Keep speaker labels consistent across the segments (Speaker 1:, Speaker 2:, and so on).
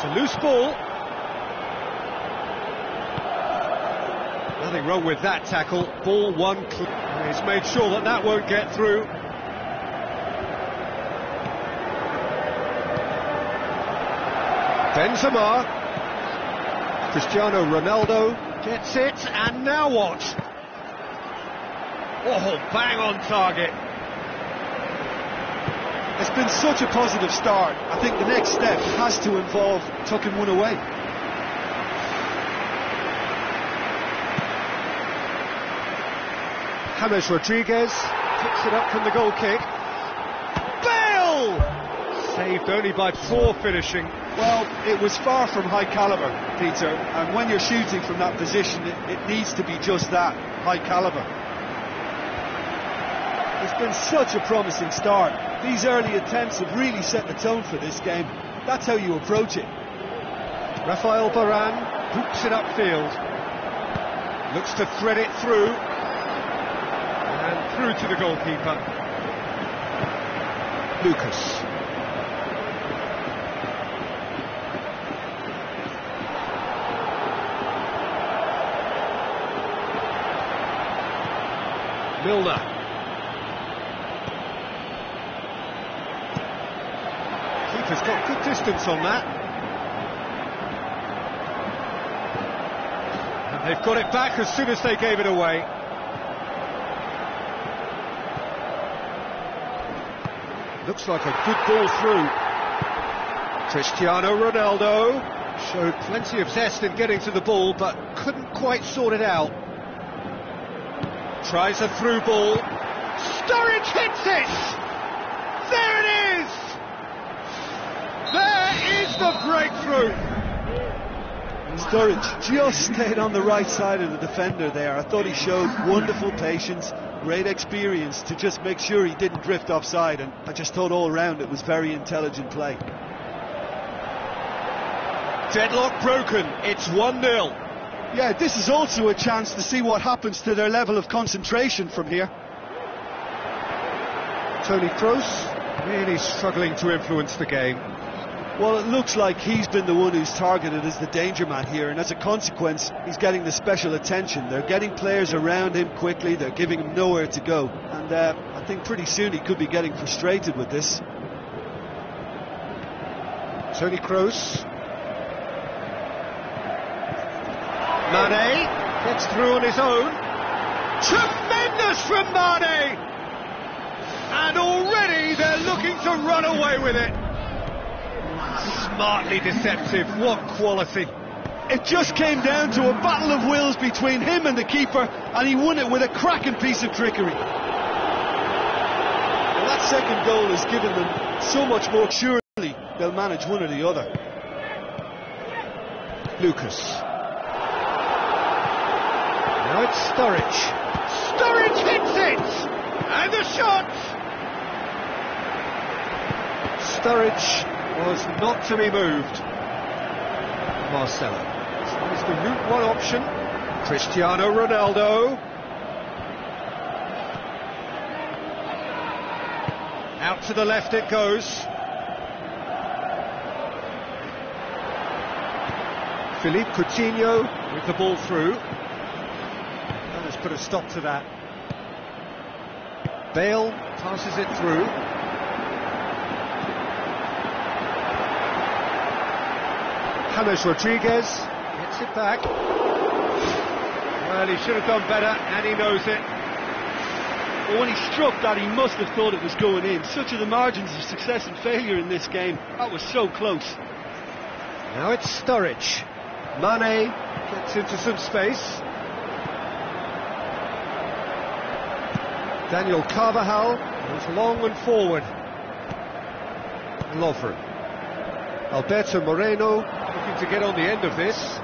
Speaker 1: It's a loose ball. Nothing wrong with that tackle. Ball one. He's made sure that that won't get through. Benzema. Cristiano Ronaldo gets it, and now what? Oh, bang on target.
Speaker 2: It's been such a positive start. I think the next step has to involve tucking one away.
Speaker 1: James Rodriguez picks it up from the goal kick. Bale! Saved only by poor finishing.
Speaker 2: Well, it was far from high calibre, Peter, and when you're shooting from that position, it needs to be just that, high calibre. It's been such a promising start. These early attempts have really set the tone for this game. That's how you approach it.
Speaker 1: Rafael Varane hoops it upfield. Looks to thread it through. And through to the goalkeeper. Lucas. Milner. Keeper's got good distance on that. And they've got it back as soon as they gave it away. Looks like a good ball through. Cristiano Ronaldo showed plenty of zest in getting to the ball, but couldn't quite sort it out. Tries a through ball. Sturridge hits it! There it is! There is the breakthrough!
Speaker 2: Sturridge just stayed on the right side of the defender there. I thought he showed wonderful patience, great experience to just make sure he didn't drift offside, and I just thought all round it was very intelligent play.
Speaker 1: Deadlock broken, it's 1-0.
Speaker 2: Yeah, this is also a chance to see what happens to their level of concentration from here.
Speaker 1: Toni Kroos really struggling to influence the game.
Speaker 2: Well, it looks like he's been the one who's targeted as the danger man here, and as a consequence, he's getting the special attention. They're getting players around him quickly, they're giving him nowhere to go, and I think pretty soon he could be getting frustrated with this.
Speaker 1: Toni Kroos. Mane gets through on his own. Tremendous from Mane! And already they're looking to run away with it. Smartly deceptive, what quality.
Speaker 2: It just came down to a battle of wills between him and the keeper, and he won it with a cracking piece of trickery. Well, that second goal has given them so much more. Surely they'll manage one or the other.
Speaker 1: Lucas. Now it's Sturridge. Sturridge hits it! And the shot! Sturridge was not to be moved. Marcelo. So there's the route one option. Cristiano Ronaldo. Out to the left it goes. Philippe Coutinho with the ball through. And has put a stop to that. Bale passes it through. James Rodriguez gets it back. Well, he should have done better, and he knows it.
Speaker 2: Well, when he struck that, he must have thought it was going in. Such are the margins of success and failure in this game. That was so close.
Speaker 1: Now it's Sturridge. Mane gets into some space. Daniel Carvajal goes long and forward. Lovren. Alberto Moreno looking to get on the end of this.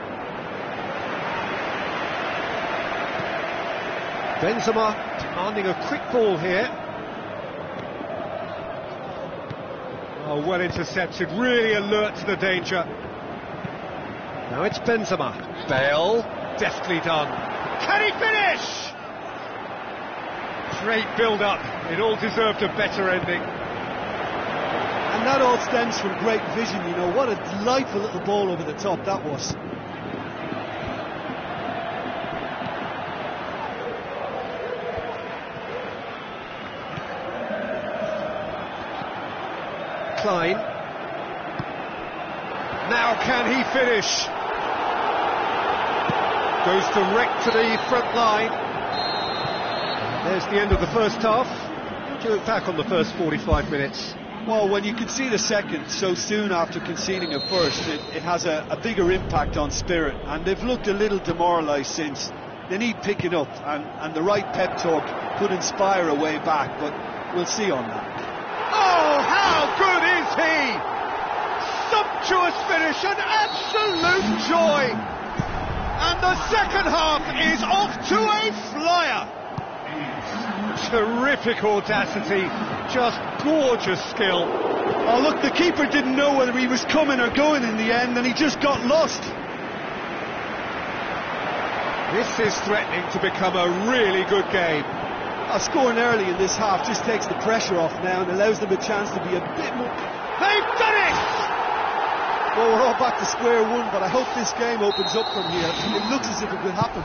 Speaker 1: Benzema demanding a quick ball here. Oh, well intercepted, really alert to the danger. Now it's Benzema. Bale, deftly done. Can he finish? Great build-up, it all deserved a better ending.
Speaker 2: And that all stems from great vision, you know. What a delightful little ball over the top that was.
Speaker 1: Klein. Now can he finish? Goes direct to the front line. There's the end of the first half. What do you look back on the first 45 minutes?
Speaker 2: Well, when you can see the second so soon after conceding a first, it has a bigger impact on spirit, and they've looked a little demoralised since. They need picking up, and the right pep talk could inspire a way back, but we'll see on that.
Speaker 1: Oh, how good is he! Sumptuous finish, an absolute joy! And the second half is off to a flyer! Terrific audacity, just gorgeous skill.
Speaker 2: Oh look, the keeper didn't know whether he was coming or going in the end, and he just got lost.
Speaker 1: This is threatening to become a really good game.
Speaker 2: Scoring early in this half just takes the pressure off now and allows them a chance to be a bit more...
Speaker 1: They've done it!
Speaker 2: Well, we're all back to square one, but I hope this game opens up from here. It looks as if it could happen.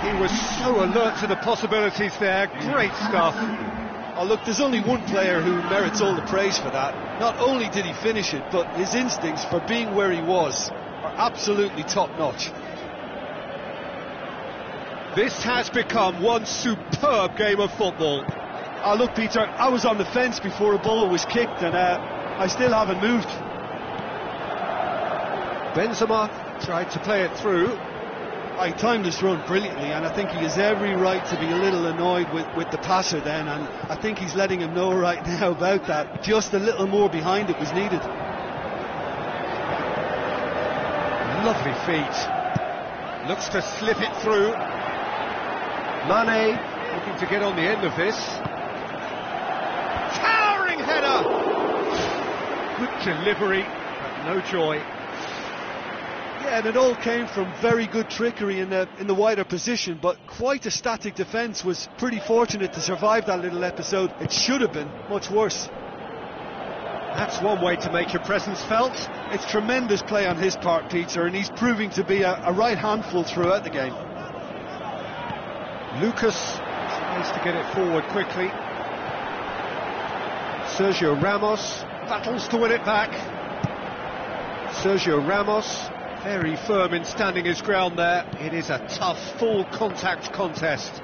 Speaker 1: He was so alert to the possibilities there. Great stuff.
Speaker 2: Oh, look, there's only one player who merits all the praise for that. Not only did he finish it, but his instincts for being where he was are absolutely top-notch.
Speaker 1: This has become one superb game of football.
Speaker 2: Oh, look, Peter, I was on the fence before a ball was kicked, and I still haven't moved.
Speaker 1: Benzema tried to play it through.
Speaker 2: He timed his run brilliantly, and I think he has every right to be a little annoyed with the passer then, and I think he's letting him know right now about that. Just a little more behind it was needed.
Speaker 1: Lovely feet. Looks to slip it through. Mane looking to get on the end of this. Towering header! Good delivery, but no joy.
Speaker 2: Yeah, and it all came from very good trickery in the wider position, but quite a static defence. Was pretty fortunate to survive that little episode. It should have been much worse.
Speaker 1: That's one way to make your presence felt.
Speaker 2: It's tremendous play on his part, Peter, and he's proving to be a right handful throughout the game.
Speaker 1: Lucas tries to get it forward quickly. Sergio Ramos battles to win it back. Sergio Ramos very firm in standing his ground there. It is a tough, full contact contest.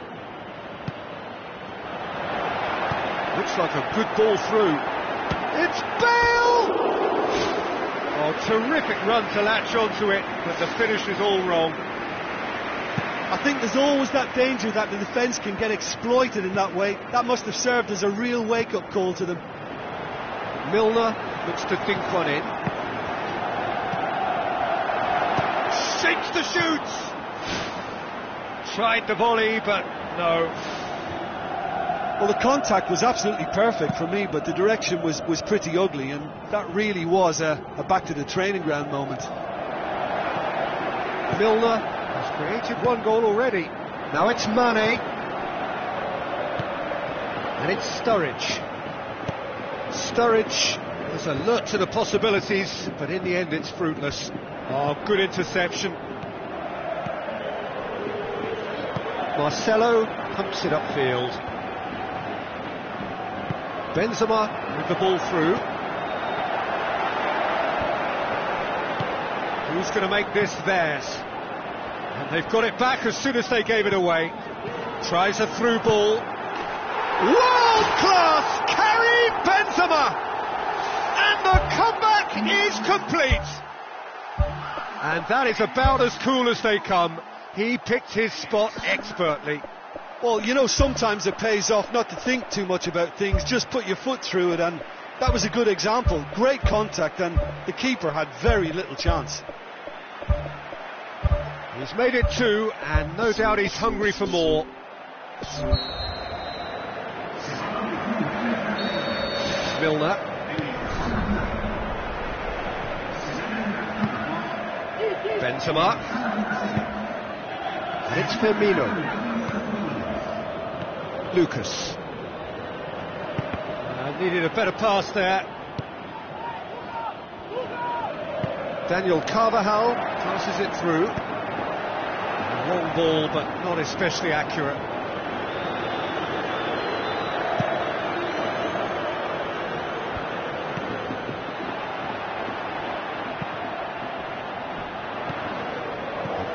Speaker 1: Looks like a good ball through. It's Bale! Oh, terrific run to latch onto it, but the finish is all wrong.
Speaker 2: I think there's always that danger that the defence can get exploited in that way. That must have served as a real wake-up call to them.
Speaker 1: Milner looks to think one in. Shakes the shoots! Tried the volley, but no.
Speaker 2: Well, the contact was absolutely perfect for me, but the direction was pretty ugly, and that really was a back-to-the-training ground moment.
Speaker 1: Milner has created one goal already. Now it's Mane. And it's Sturridge. Sturridge is alert to the possibilities, but in the end it's fruitless. Oh, good interception. Marcelo pumps it upfield. Benzema with the ball through. Who's going to make this theirs? And they've got it back as soon as they gave it away. Tries a through ball. World class carry Benzema! And the comeback is complete! And that is about as cool as they come. He picked his spot expertly.
Speaker 2: Well, you know, sometimes it pays off not to think too much about things, just put your foot through it, and that was a good example. Great contact, and the keeper had very little chance.
Speaker 1: He's made it two, and no doubt he's hungry for more. Milner. Benzema. And it's Firmino. Lucas. Needed a better pass there. Daniel Carvajal passes it through. A long ball, but not especially accurate.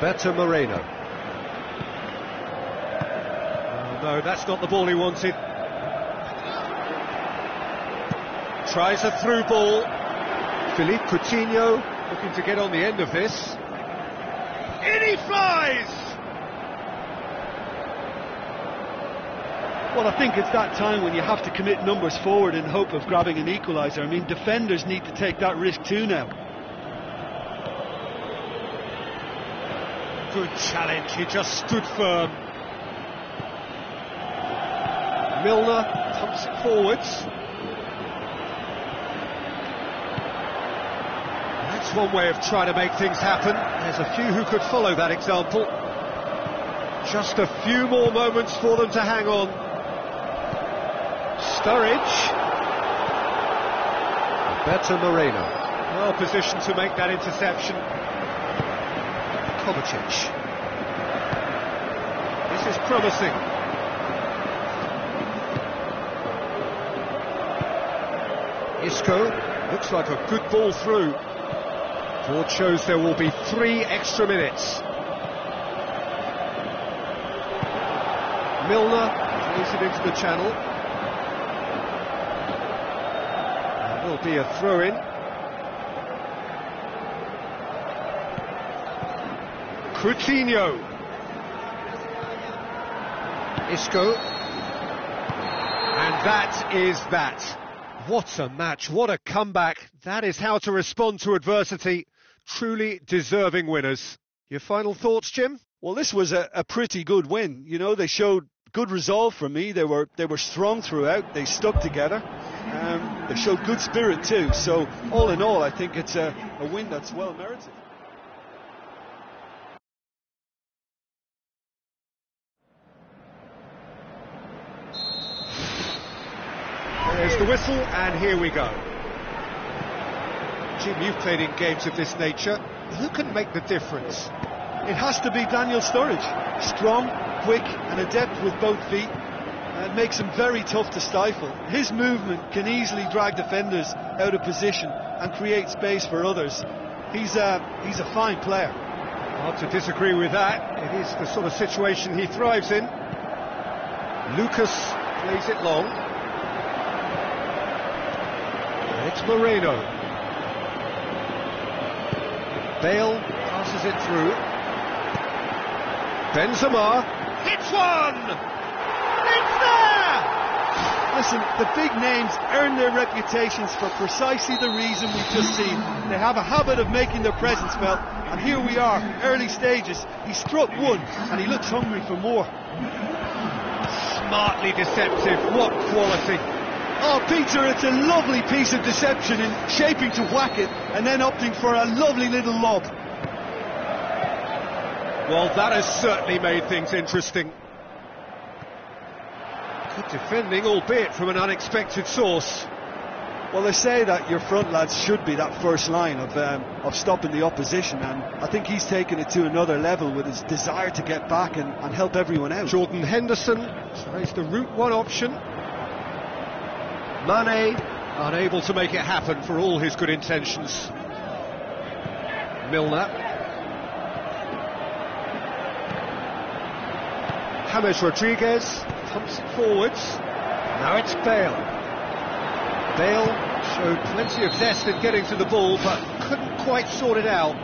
Speaker 1: Alberto Moreno. Oh, no, that's not the ball he wanted. Tries a through ball. Philippe Coutinho looking to get on the end of this. In he flies!
Speaker 2: Well, I think it's that time when you have to commit numbers forward in hope of grabbing an equaliser. I mean, defenders need to take that risk too now.
Speaker 1: Good challenge, he just stood firm. Milner pumps it forwards. That's one way of trying to make things happen. There's a few who could follow that example. Just a few more moments for them to hang on. Sturridge. Alberto Moreno. Well positioned to make that interception. Kovacic. This is promising. Isco, looks like a good ball through. Board shows there will be 3 extra minutes. Milner plays it into the channel. There will be a throw-in. Coutinho. Isco. And that is that. What a match, what a comeback. That is how to respond to adversity. Truly deserving winners. Your final thoughts, Jim?
Speaker 2: Well, this was a pretty good win. You know, they showed good resolve from me. They were strong throughout. They stuck together. They showed good spirit too. So, all in all, I think it's a win that's well merited.
Speaker 1: There's the whistle, and here we go. Jim, you've played in games of this nature. Who can make the difference?
Speaker 2: It has to be Daniel Sturridge. Strong, quick, and adept with both feet. It makes him very tough to stifle. His movement can easily drag defenders out of position and create space for others. He's a fine player.
Speaker 1: Hard to disagree with that. It is the sort of situation he thrives in. Lucas plays it long. It's Moreno. Bale passes it through. Benzema hits one! It's there!
Speaker 2: Listen, the big names earn their reputations for precisely the reason we've just seen. They have a habit of making their presence felt, and here we are, early stages. He struck one, and he looks hungry for more.
Speaker 1: Smartly deceptive, what quality!
Speaker 2: Oh, Peter, it's a lovely piece of deception in shaping to whack it and then opting for a lovely little lob.
Speaker 1: Well, that has certainly made things interesting. Good defending, albeit from an unexpected source.
Speaker 2: Well, they say that your front lads should be that first line of stopping the opposition, and I think he's taken it to another level with his desire to get back and help everyone out.
Speaker 1: Jordan Henderson tries the route one option. Mane, unable to make it happen for all his good intentions. Milner. James Rodriguez pumps it forwards. Now it's Bale. Bale showed plenty of zest in getting to the ball, but couldn't quite sort it out.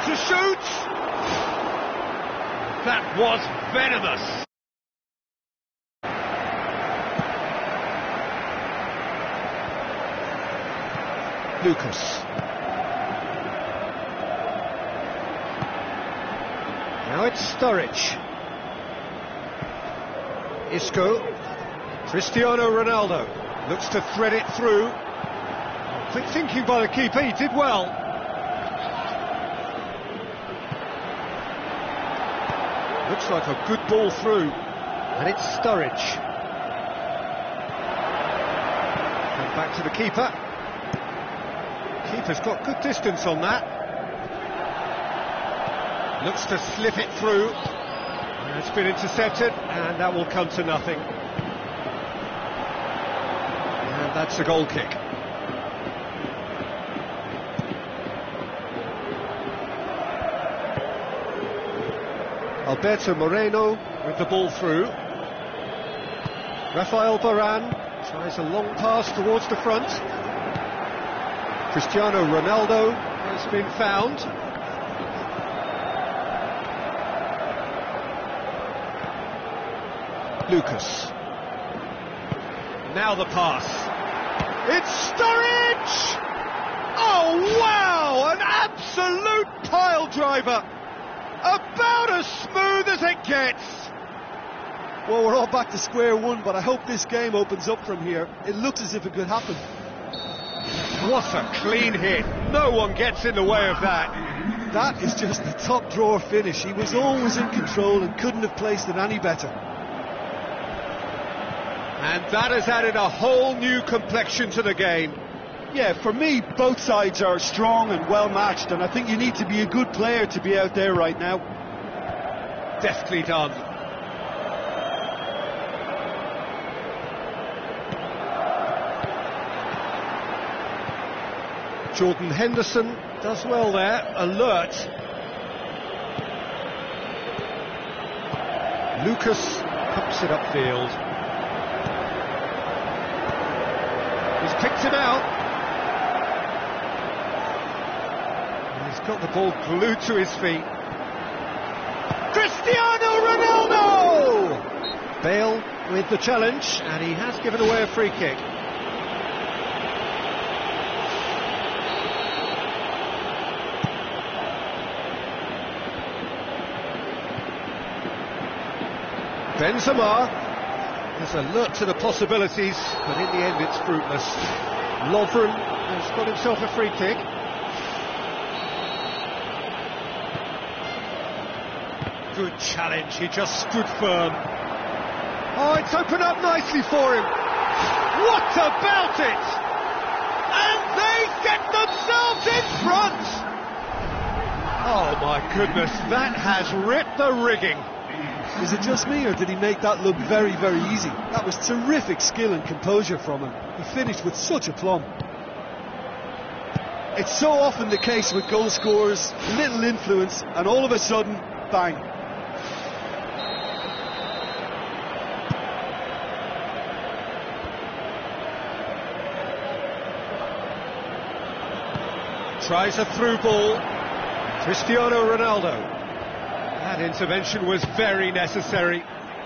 Speaker 1: To shoot! That was venomous! Lucas. Now it's Sturridge. Isco. Cristiano Ronaldo looks to thread it through. Quick thinking by the keeper, he did well. Looks like a good ball through. And it's Sturridge. And back to the keeper. Keeper's got good distance on that. Looks to slip it through. And it's been intercepted, and that will come to nothing. And that's a goal kick. Alberto Moreno with the ball through. Rafael Varane tries a long pass towards the front. Cristiano Ronaldo has been found. Lucas. Now the pass. It's Sturridge! Oh wow! An absolute pile driver! About as smooth as it gets!
Speaker 2: Well, we're all back to square one, but I hope this game opens up from here. It looks as if it could happen.
Speaker 1: What a clean hit. No one gets in the way of that.
Speaker 2: That is just the top drawer finish. He was always in control and couldn't have placed it any better.
Speaker 1: And that has added a whole new complexion to the game.
Speaker 2: Yeah, for me, both sides are strong and well matched, and I think you need to be a good player to be out there right now.
Speaker 1: Deftly done. Jordan Henderson does well there, alert. Lucas pumps it upfield. He's picked it out. He's got the ball glued to his feet. Cristiano Ronaldo! Bale with the challenge, and he has given away a free kick. Benzema is alert to the possibilities, but in the end it's fruitless. Lovren has got himself a free kick. Good challenge, he just stood firm. Oh, it's opened up nicely for him. What about it? And they get themselves in front! Oh my goodness, that has ripped the rigging.
Speaker 2: Is it just me, or did he make that look very, very easy? That was terrific skill and composure from him. He finished with such aplomb. It's so often the case with goal scorers, little influence, and all of a sudden, bang.
Speaker 1: Tries a through ball. Cristiano Ronaldo. That intervention was very necessary.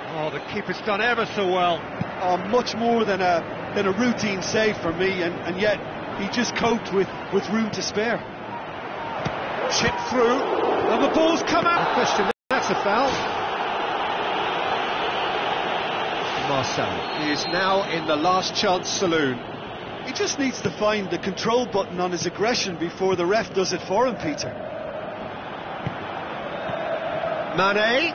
Speaker 1: Oh, the keeper's done ever so well.
Speaker 2: Oh, much more than a routine save for me, and yet he just coped with room to spare.
Speaker 1: Chip through, and the ball's come out. No question, that's a foul. Marcel is now in the last chance saloon.
Speaker 2: He just needs to find the control button on his aggression before the ref does it for him, Peter.
Speaker 1: Mane.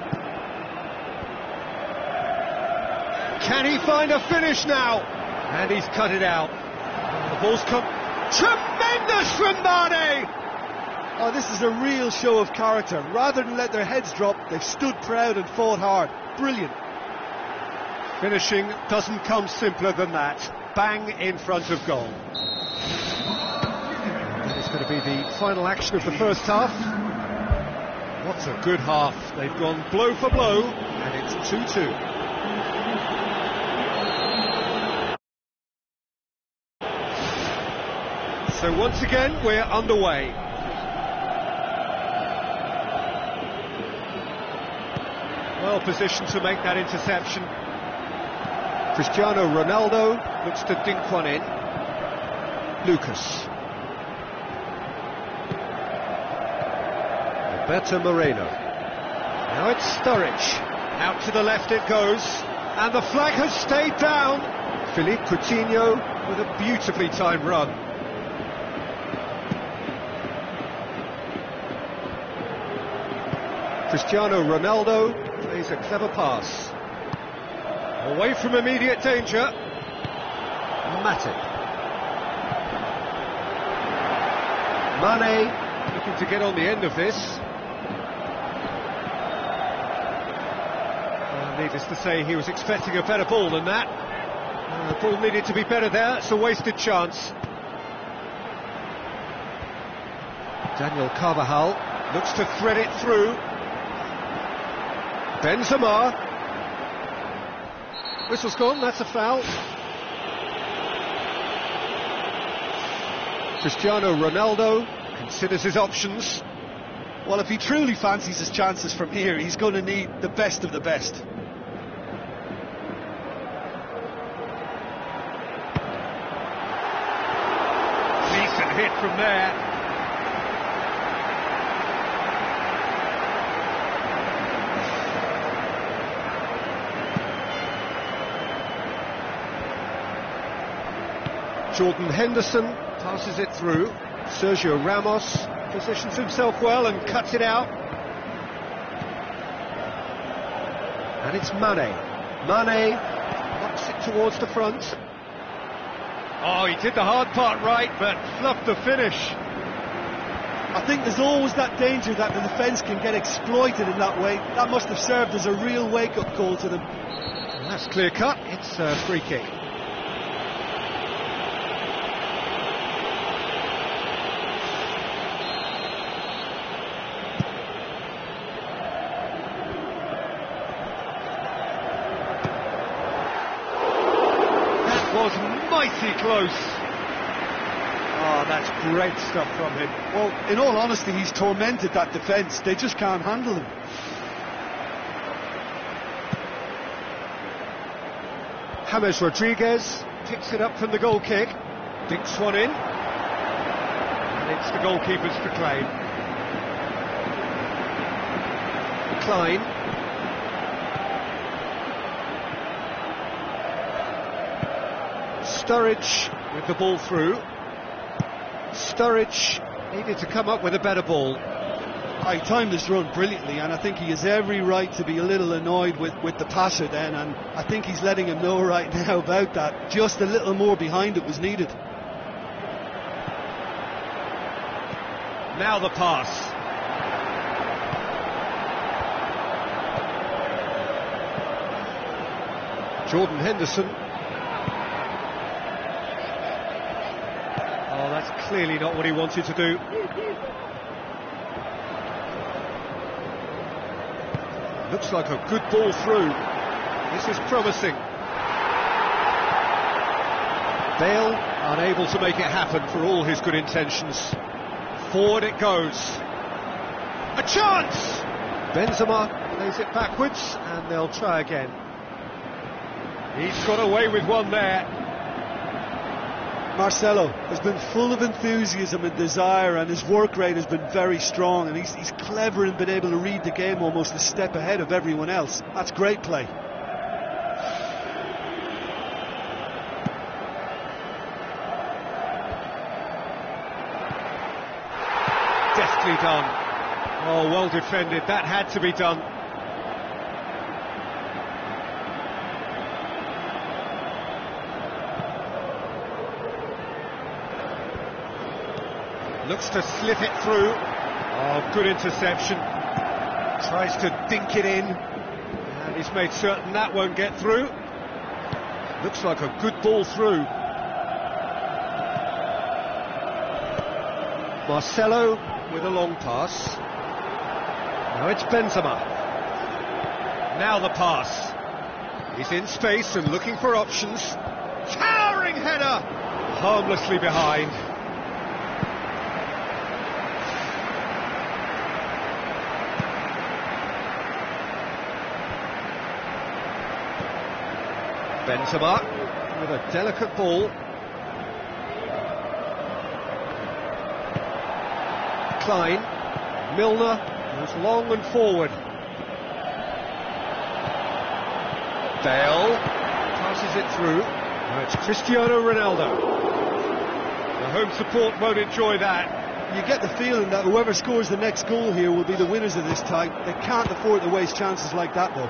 Speaker 1: Can he find a finish now? And he's cut it out. The ball's come. Tremendous from Mane!
Speaker 2: Oh, this is a real show of character. Rather than let their heads drop, they've stood proud and fought hard. Brilliant.
Speaker 1: Finishing doesn't come simpler than that. Bang in front of goal. That is going to be the final action of the first half. What a good half. They've gone blow for blow, and it's 2-2. So once again, we're underway. Well positioned to make that interception. Cristiano Ronaldo looks to dink one in. Lucas. Alberto Moreno. Now it's Sturridge. Out to the left it goes. And the flag has stayed down. Philippe Coutinho with a beautifully timed run. Cristiano Ronaldo plays a clever pass. Away from immediate danger. Matic. Mane looking to get on the end of this. Needless to say, he was expecting a better ball than that. The ball needed to be better there. It's a wasted chance. Daniel Carvajal looks to thread it through. Benzema. Whistle's gone, that's a foul. Cristiano Ronaldo considers his options.
Speaker 2: Well, if he truly fancies his chances from here, he's going to need the best of the best.
Speaker 1: Decent hit from there. Jordan Henderson passes it through. Sergio Ramos positions himself well and cuts it out. And it's Mane. Mane knocks it towards the front. Oh, he did the hard part right, but fluffed the finish.
Speaker 2: I think there's always that danger that the defence can get exploited in that way. That must have served as a real wake-up call to them.
Speaker 1: And that's clear cut. It's a free kick. Was mighty close. Oh, that's great stuff from him.
Speaker 2: Well, in all honesty, he's tormented that defence. They just can't handle him.
Speaker 1: James Rodriguez picks it up from the goal kick. Dinks one in. And it's the goalkeeper's to claim. Klein. Sturridge with the ball through. Sturridge needed to come up with a better ball.
Speaker 2: He timed this run brilliantly, and I think he has every right to be a little annoyed with the passer then, and I think he's letting him know right now about that. Just a little more behind it was needed.
Speaker 1: Now the pass. Jordan Henderson. Oh, that's clearly not what he wanted to do. Looks like a good ball through. This is promising. Bale unable to make it happen for all his good intentions. Forward it goes. A chance! Benzema plays it backwards and they'll try again. He's got away with one there.
Speaker 2: Marcelo has been full of enthusiasm and desire, and his work rate has been very strong, and he's clever and been able to read the game almost a step ahead of everyone else. That's great play.
Speaker 1: Deftly done. Oh, well defended. That had to be done. Looks to slip it through. Oh, good interception. Tries to dink it in. And he's made certain that won't get through. Looks like a good ball through. Marcelo with a long pass. Now it's Benzema. Now the pass. He's in space and looking for options. Towering header! Harmlessly behind. Benzema with a delicate ball. Klein. Milner goes long and forward. Bale passes it through. Now it's Cristiano Ronaldo. The home support won't enjoy that.
Speaker 2: You get the feeling that whoever scores the next goal here will be the winners of this tie. They can't afford to waste chances like that, though.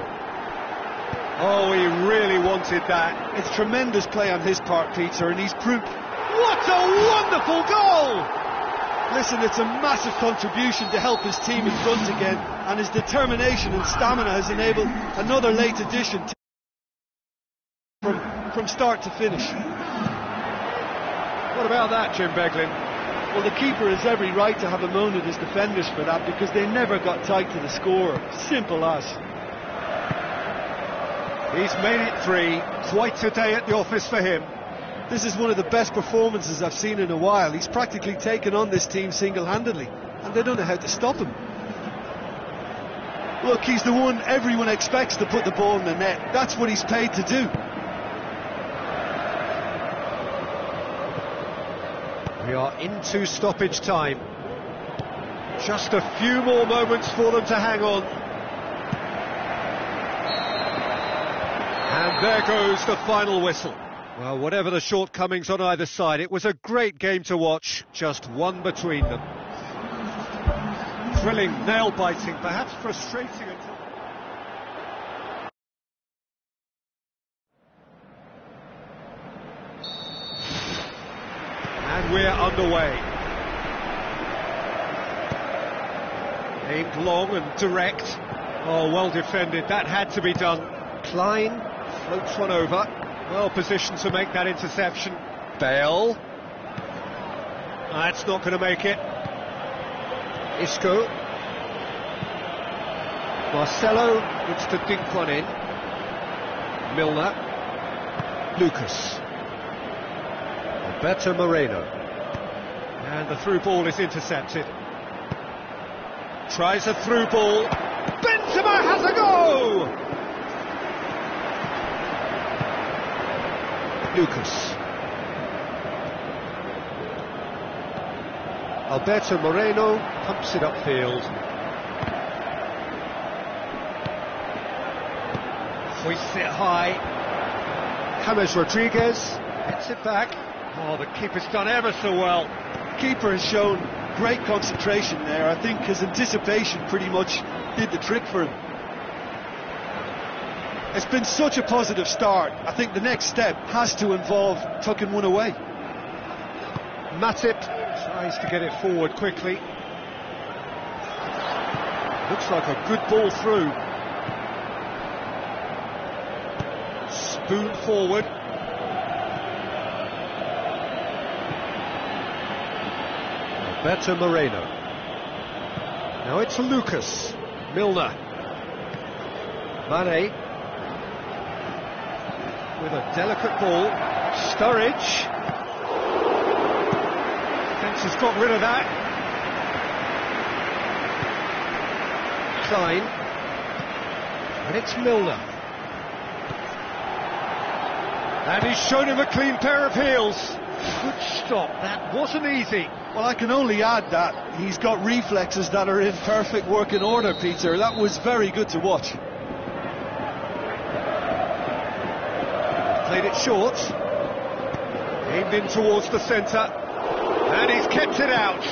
Speaker 1: Oh, he really wanted that.
Speaker 2: It's tremendous play on his part, Peter, and he's proved...
Speaker 1: What a wonderful goal!
Speaker 2: Listen, it's a massive contribution to help his team in front again, and his determination and stamina has enabled another late addition from start to finish.
Speaker 1: What about that, Jim Beglin?
Speaker 2: Well, the keeper has every right to have a moan at his defenders for that, because they never got tight to the score. Simple as.
Speaker 1: He's made it 3. Quite a day at the office for him.
Speaker 2: This is one of the best performances I've seen in a while. He's practically taken on this team single-handedly, and they don't know how to stop him. Look, he's the one everyone expects to put the ball in the net. That's what he's paid to do.
Speaker 1: We are into stoppage time. Just a few more moments for them to hang on. And there goes the final whistle. Well, whatever the shortcomings on either side, it was a great game to watch, just one between them. Thrilling, nail-biting, perhaps frustrating until... And we're underway. Aimed long and direct. Oh, well defended, that had to be done. Klein floats one over. Well positioned to make that interception. Bale. That's not going to make it. Isco. Marcelo looks to dink one in. Milner. Lucas. Alberto Moreno. And the through ball is intercepted. Tries a through ball. Benzema has a go! Lucas. Alberto Moreno pumps it upfield. Hoists it high. James Rodriguez hits it back. Oh, the keeper's done ever so well.
Speaker 2: The keeper has shown great concentration there. I think his anticipation pretty much did the trick for him. It's been such a positive start. I think the next step has to involve tucking one away.
Speaker 1: Matip tries to get it forward quickly. Looks like a good ball through. Spoon forward. Alberto Moreno. Now it's Lucas. Milner. Mane. With a delicate ball. Sturridge. Defence has got rid of that. Klein. And it's Milner. And he's shown him a clean pair of heels. Good stop. That wasn't easy.
Speaker 2: Well, I can only add that he's got reflexes that are in perfect working order, Peter. That was very good to watch.
Speaker 1: Played it short. Aimed in towards the centre. And he's kept it out.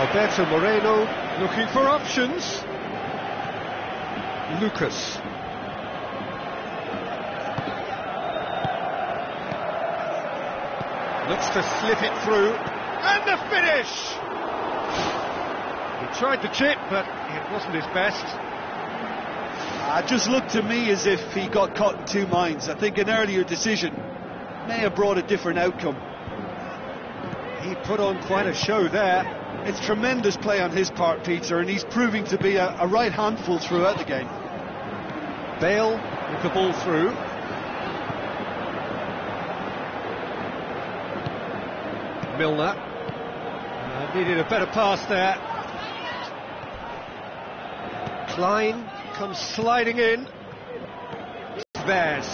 Speaker 1: Alberto Moreno looking for options. Lucas. Looks to slip it through. And the finish! He tried the chip, but it wasn't his best.
Speaker 2: It just looked to me as if he got caught in two minds. I think an earlier decision may have brought a different outcome.
Speaker 1: He put on quite a show there.
Speaker 2: It's tremendous play on his part, Peter, and he's proving to be a right handful throughout the game.
Speaker 1: Bale with the ball through. Milner. Needed a better pass there. Klein comes sliding in. Theirs.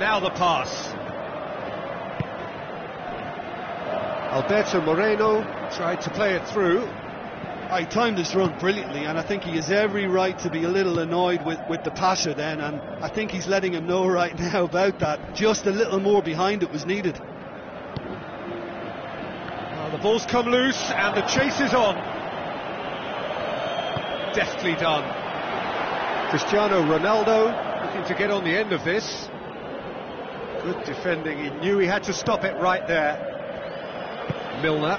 Speaker 1: Now the pass. Alberto Moreno tried to play it through.
Speaker 2: He timed this run brilliantly, and I think he has every right to be a little annoyed with the passer then, and I think he's letting him know right now about that. Just a little more behind it was needed.
Speaker 1: Well, the ball's come loose and the chase is on. deftly done. Cristiano Ronaldo looking to get on the end of this. Good defending, he knew he had to stop it right there. Milner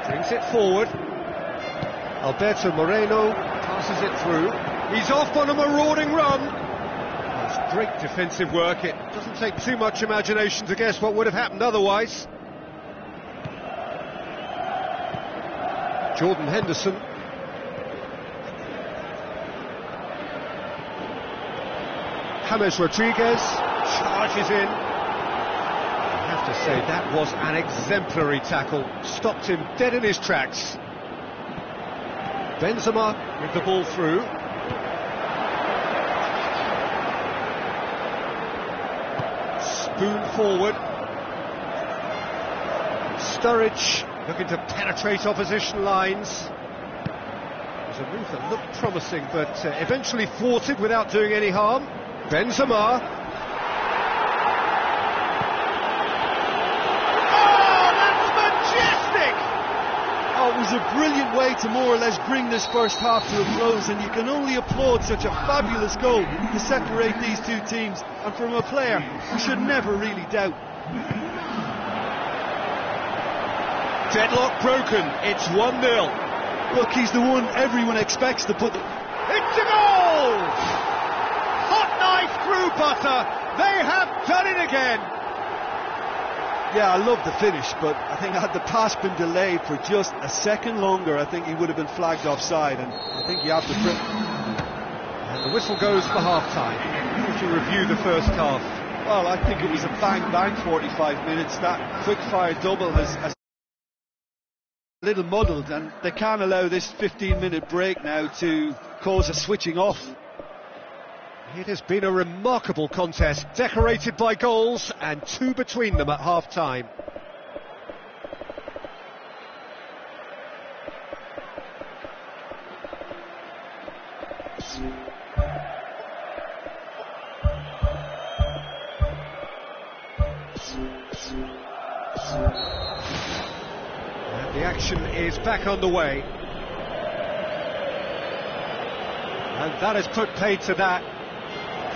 Speaker 1: brings it forward. Alberto Moreno passes it through. He's off on a marauding run. That's great defensive work. It doesn't take too much imagination to guess what would have happened otherwise. Jordan Henderson. James Rodriguez charges in. I have to say, that was an exemplary tackle. Stopped him dead in his tracks. Benzema with the ball through. Spoon forward. Sturridge looking to penetrate opposition lines. It was a move that looked promising, but eventually thwarted without doing any harm. Benzema. Oh, that's majestic!
Speaker 2: Oh, it was a brilliant way to more or less bring this first half to a close, and you can only applaud such a fabulous goal to separate these two teams, and from a player who should never really doubt.
Speaker 1: Deadlock broken, it's 1-0.
Speaker 2: Look, he's the one everyone expects to put...
Speaker 1: It's a goal! Hot knife through butter, they have done it again!
Speaker 2: Yeah, I love the finish, but I think had the pass been delayed for just a second longer, I think he would have been flagged offside, and I think you have to...
Speaker 1: And the whistle goes for half-time. To review the first half.
Speaker 2: Well, I think it was a bang-bang 45 minutes. That quick-fire double has a little muddled, and they can't allow this 15-minute break now to cause a switching off.
Speaker 1: It has been a remarkable contest, decorated by goals, and two between them at half-time. And the action is back underway. And that has put paid to that.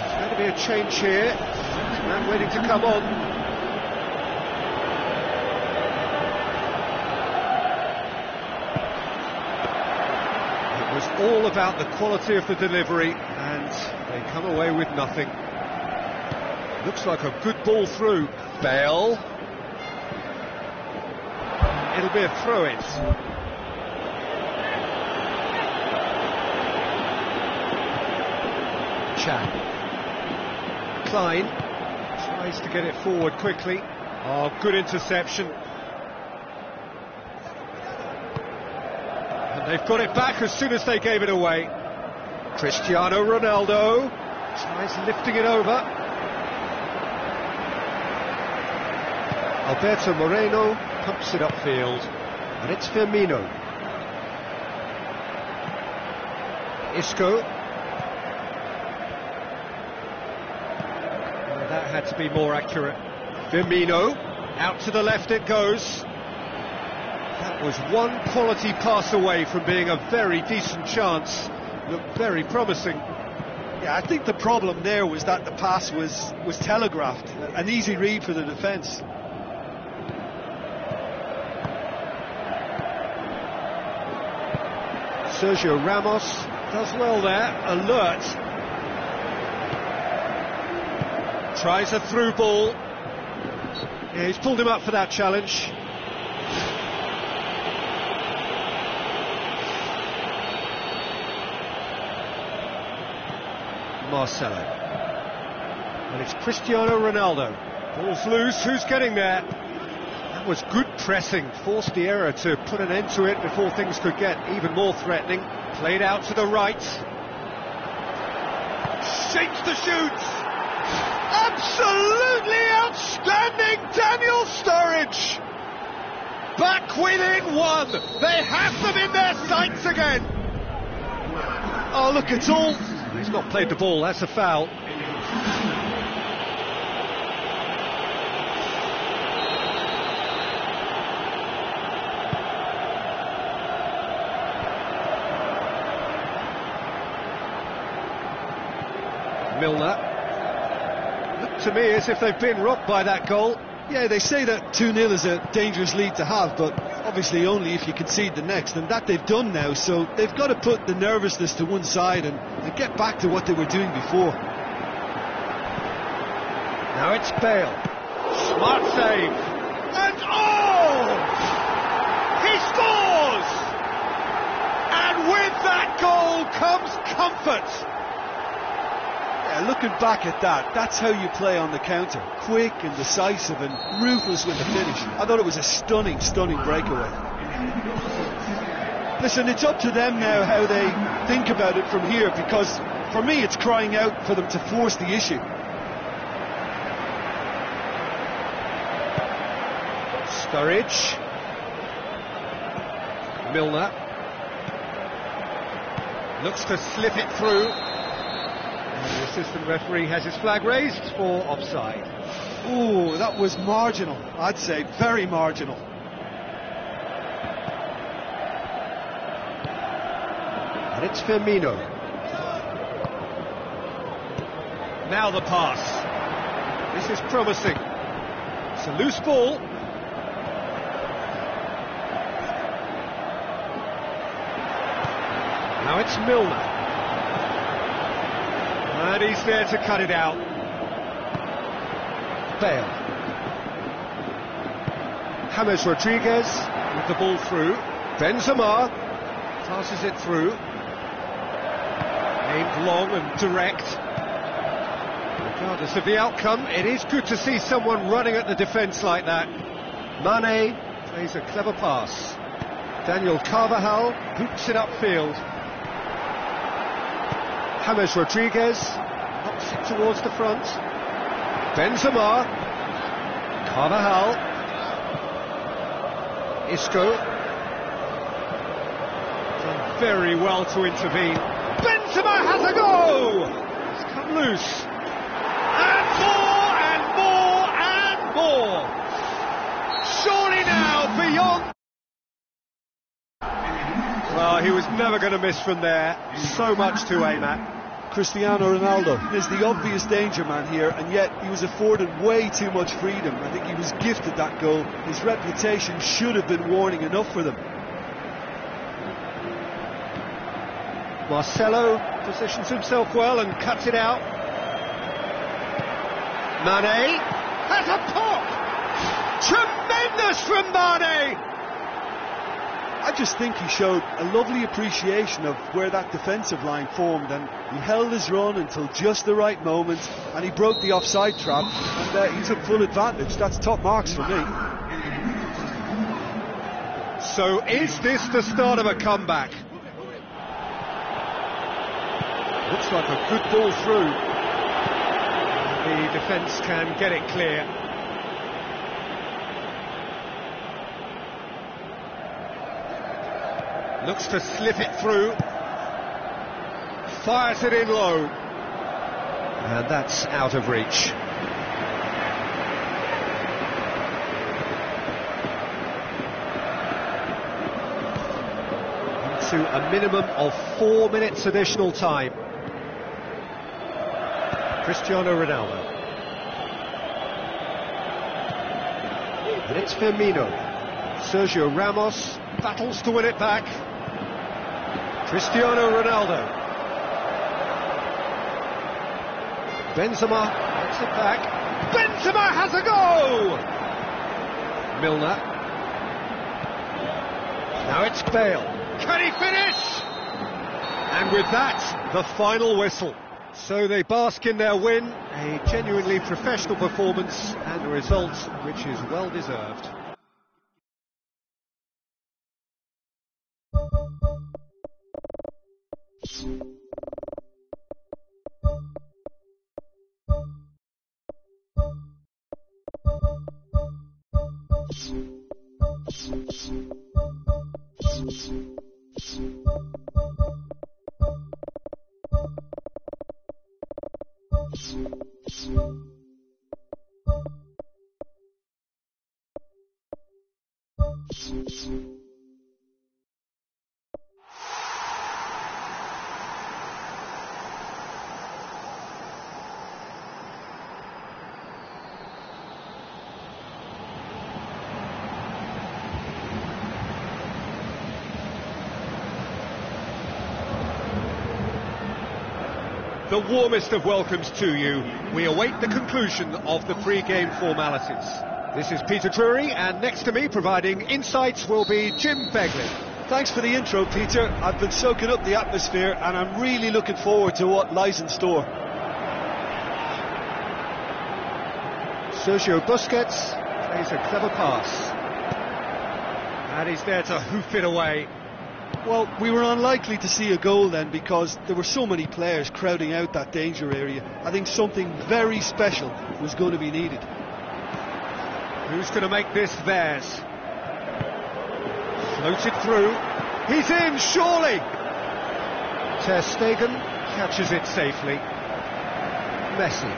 Speaker 1: There's going to be a change here. Man waiting to come on. It was all about the quality of the delivery, and they come away with nothing. Looks like a good ball through. Bale. It'll be a throw-in. Chan. Klein tries to get it forward quickly. Oh, good interception. And they've got it back as soon as they gave it away. Cristiano Ronaldo tries lifting it over. Alberto Moreno pumps it upfield, and it's Firmino. Isco. That had to be more accurate. Firmino, out to the left it goes. That was one quality pass away from being a very decent chance. Looked very promising.
Speaker 2: Yeah, I think the problem there was that the pass was telegraphed. An easy read for the defence.
Speaker 1: Sergio Ramos does well there, alert. Tries a through ball. Yeah, he's pulled him up for that challenge. Marcelo. And it's Cristiano Ronaldo. Ball's loose, who's getting there? That was good pressing, forced the error to put an end to it before things could get even more threatening. Played out to the right. Shapes the shoots. Absolutely outstanding, Daniel Sturridge. Back within one. They have them in their sights again. Oh, look, it's all... He's not played the ball, that's a foul. Milner. Looked to me as if they've been rocked by that goal.
Speaker 2: Yeah, they say that 2-0 is a dangerous lead to have, but obviously only if you concede the next, and that they've done now, so they've got to put the nervousness to one side and get back to what they were doing before.
Speaker 1: Now it's Bale. Smart save. And oh! He scores! And with that goal comes comfort.
Speaker 2: Yeah, looking back at that, that's how you play on the counter. Quick and decisive and ruthless with the finish. I thought it was a stunning, stunning breakaway. Listen, it's up to them now how they think about it from here, because for me it's crying out for them to force the issue.
Speaker 1: Sturridge. Milner. Looks to slip it through. And the assistant referee has his flag raised for offside.
Speaker 2: Ooh, that was marginal, I'd say, very marginal.
Speaker 1: And it's Firmino. Now the pass. This is promising. It's a loose ball. Now it's Milner. And he's there to cut it out. Bale. James Rodriguez with the ball through. Benzema passes it through. Aimed long and direct. Regardless of the outcome, it is good to see someone running at the defence like that. Mane plays a clever pass. Daniel Carvajal hoops it upfield. James Rodriguez knocks it towards the front. Benzema. Carvajal. Isco. Done very well to intervene. Benzema has a go! It's come loose. And more and more and more. Surely now beyond. Well, he was never going to miss from there. So much to aim at.
Speaker 2: Cristiano Ronaldo is the obvious danger man here, and yet he was afforded way too much freedom. I think he was gifted that goal. His reputation should have been warning enough for them.
Speaker 1: Marcelo positions himself well and cuts it out. Mane has a pop! Tremendous from Mane!
Speaker 2: I just think he showed a lovely appreciation of where that defensive line formed, and he held his run until just the right moment, and he broke the offside trap, and he took full advantage. That's top marks for me.
Speaker 1: So is this the start of a comeback? Looks like a good ball through. The defence can get it clear. Looks to slip it through. Fires it in low. And that's out of reach. Into a minimum of 4 minutes additional time. Cristiano Ronaldo. And it's Firmino. Sergio Ramos battles to win it back. Cristiano Ronaldo. Benzema gets it back. Benzema has a go! Milner. Now it's Bale. Can he finish? And with that, the final whistle. So they bask in their win, a genuinely professional performance and a result which is well deserved. the warmest of welcomes to you. We await the conclusion of the pre-game formalities. This is Peter Drury, and next to me providing insights will be Jim Begley.
Speaker 2: Thanks for the intro, Peter. I've been soaking up the atmosphere and I'm really looking forward to what lies in store.
Speaker 1: Sergio Busquets plays a clever pass. And he's there to hoof it away.
Speaker 2: Well, we were unlikely to see a goal then because there were so many players crowding out that danger area. I think something very special was going to be needed.
Speaker 1: Who's going to make this theirs? Floats it through. He's in, surely! Ter Stegen catches it safely. Messi.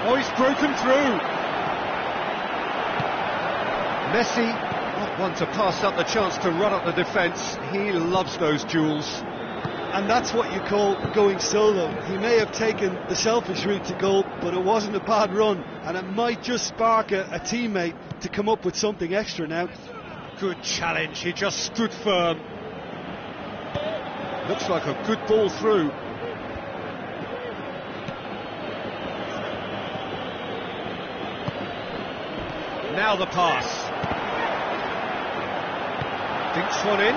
Speaker 1: Oh, he's broken through. Messi, not one to pass up the chance to run up the defence. He loves those duels.
Speaker 2: And that's what you call going solo. He may have taken the selfish route to goal, but it wasn't a bad run, and it might just spark a teammate to come up with something extra now.
Speaker 1: Good challenge, he just stood firm. Looks like a good ball through. Now the pass. Dinks one in.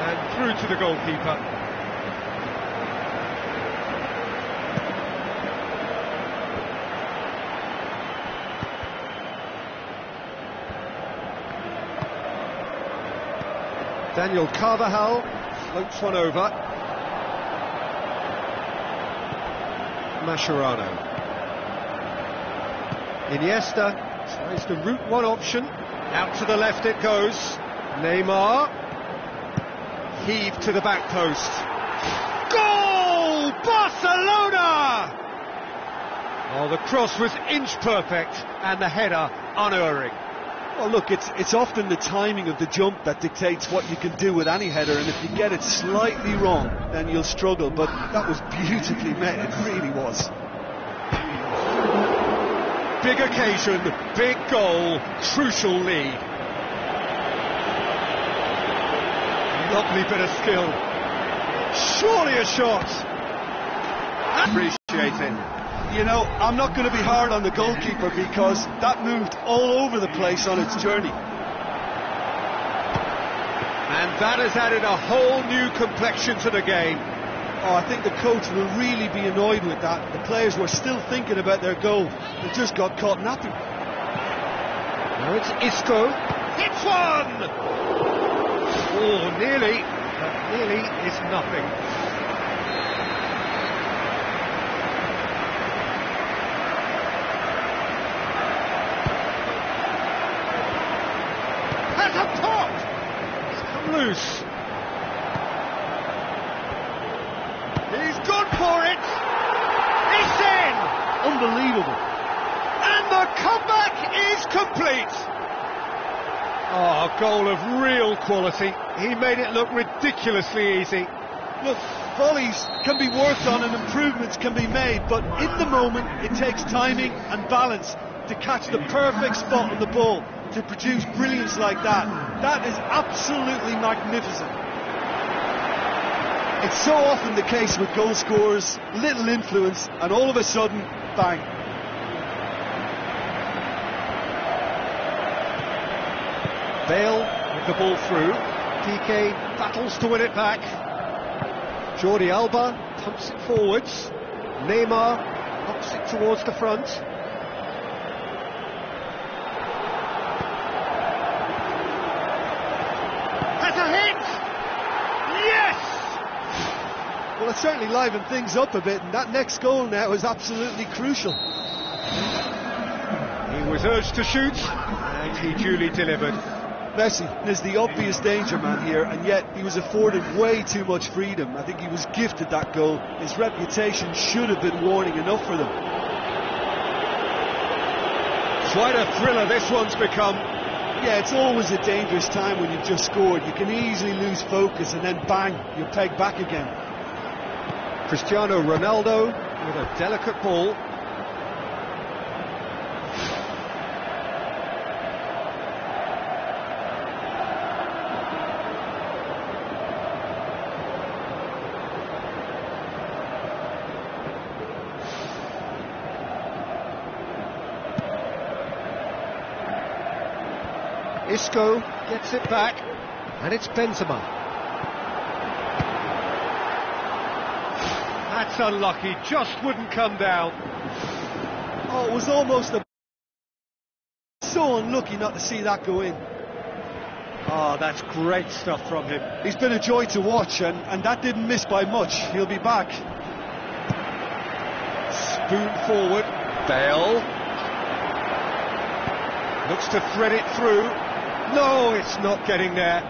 Speaker 1: And through to the goalkeeper. Daniel Carvajal floats one over. Mascherano. Iniesta tries the route one option. Out to the left it goes. Neymar. Heaved to the back post. Goal! Barcelona! Oh, the cross was inch perfect and the header unerring.
Speaker 2: Well, look, it's often the timing of the jump that dictates what you can do with any header, and if you get it slightly wrong, then you'll struggle, but that was beautifully met, it really was.
Speaker 1: Big occasion, big goal, crucial lead. Lovely bit of skill. Surely a shot. Appreciating.
Speaker 2: You know, I'm not going to be hard on the goalkeeper because that moved all over the place on its journey.
Speaker 1: And that has added a whole new complexion to the game.
Speaker 2: Oh, I think the coach will really be annoyed with that. The players were still thinking about their goal. They just got caught napping.
Speaker 1: Now it's Isco. Hits one! Oh, nearly. That nearly is nothing. Has a pop! It's come loose. He's gone for it! It's in!
Speaker 2: Unbelievable.
Speaker 1: And the comeback is complete! Oh, a goal of real quality. He made it look ridiculously easy.
Speaker 2: Look, volleys can be worked on and improvements can be made, but in the moment it takes timing and balance to catch the perfect spot on the ball to produce brilliance like that. That is absolutely magnificent. It's so often the case with goal scorers, little influence, and all of a sudden, bang.
Speaker 1: Bale with the ball through. PK battles to win it back. Jordi Alba pumps it forwards. Neymar knocks it towards the front. Has a hit! Yes!
Speaker 2: Well, it certainly livened things up a bit, and that next goal now is absolutely crucial.
Speaker 1: He was urged to shoot, and he duly delivered.
Speaker 2: Messi is the obvious danger man here, and yet he was afforded way too much freedom. I think he was gifted that goal. His reputation should have been warning enough for them.
Speaker 1: Quite a thriller this one's become.
Speaker 2: Yeah, it's always a dangerous time when you've just scored. You can easily lose focus and then bang, you're pegged back again.
Speaker 1: Cristiano Ronaldo with a delicate ball. Isco gets it back, and it's Benzema. That's unlucky, just wouldn't come down.
Speaker 2: Oh, it was almost so unlucky not to see that go in.
Speaker 1: Oh, that's great stuff from him.
Speaker 2: He's been a joy to watch, and that didn't miss by much. He'll be back.
Speaker 1: Spoon forward, Bale. Looks to thread it through. No, it's not getting there.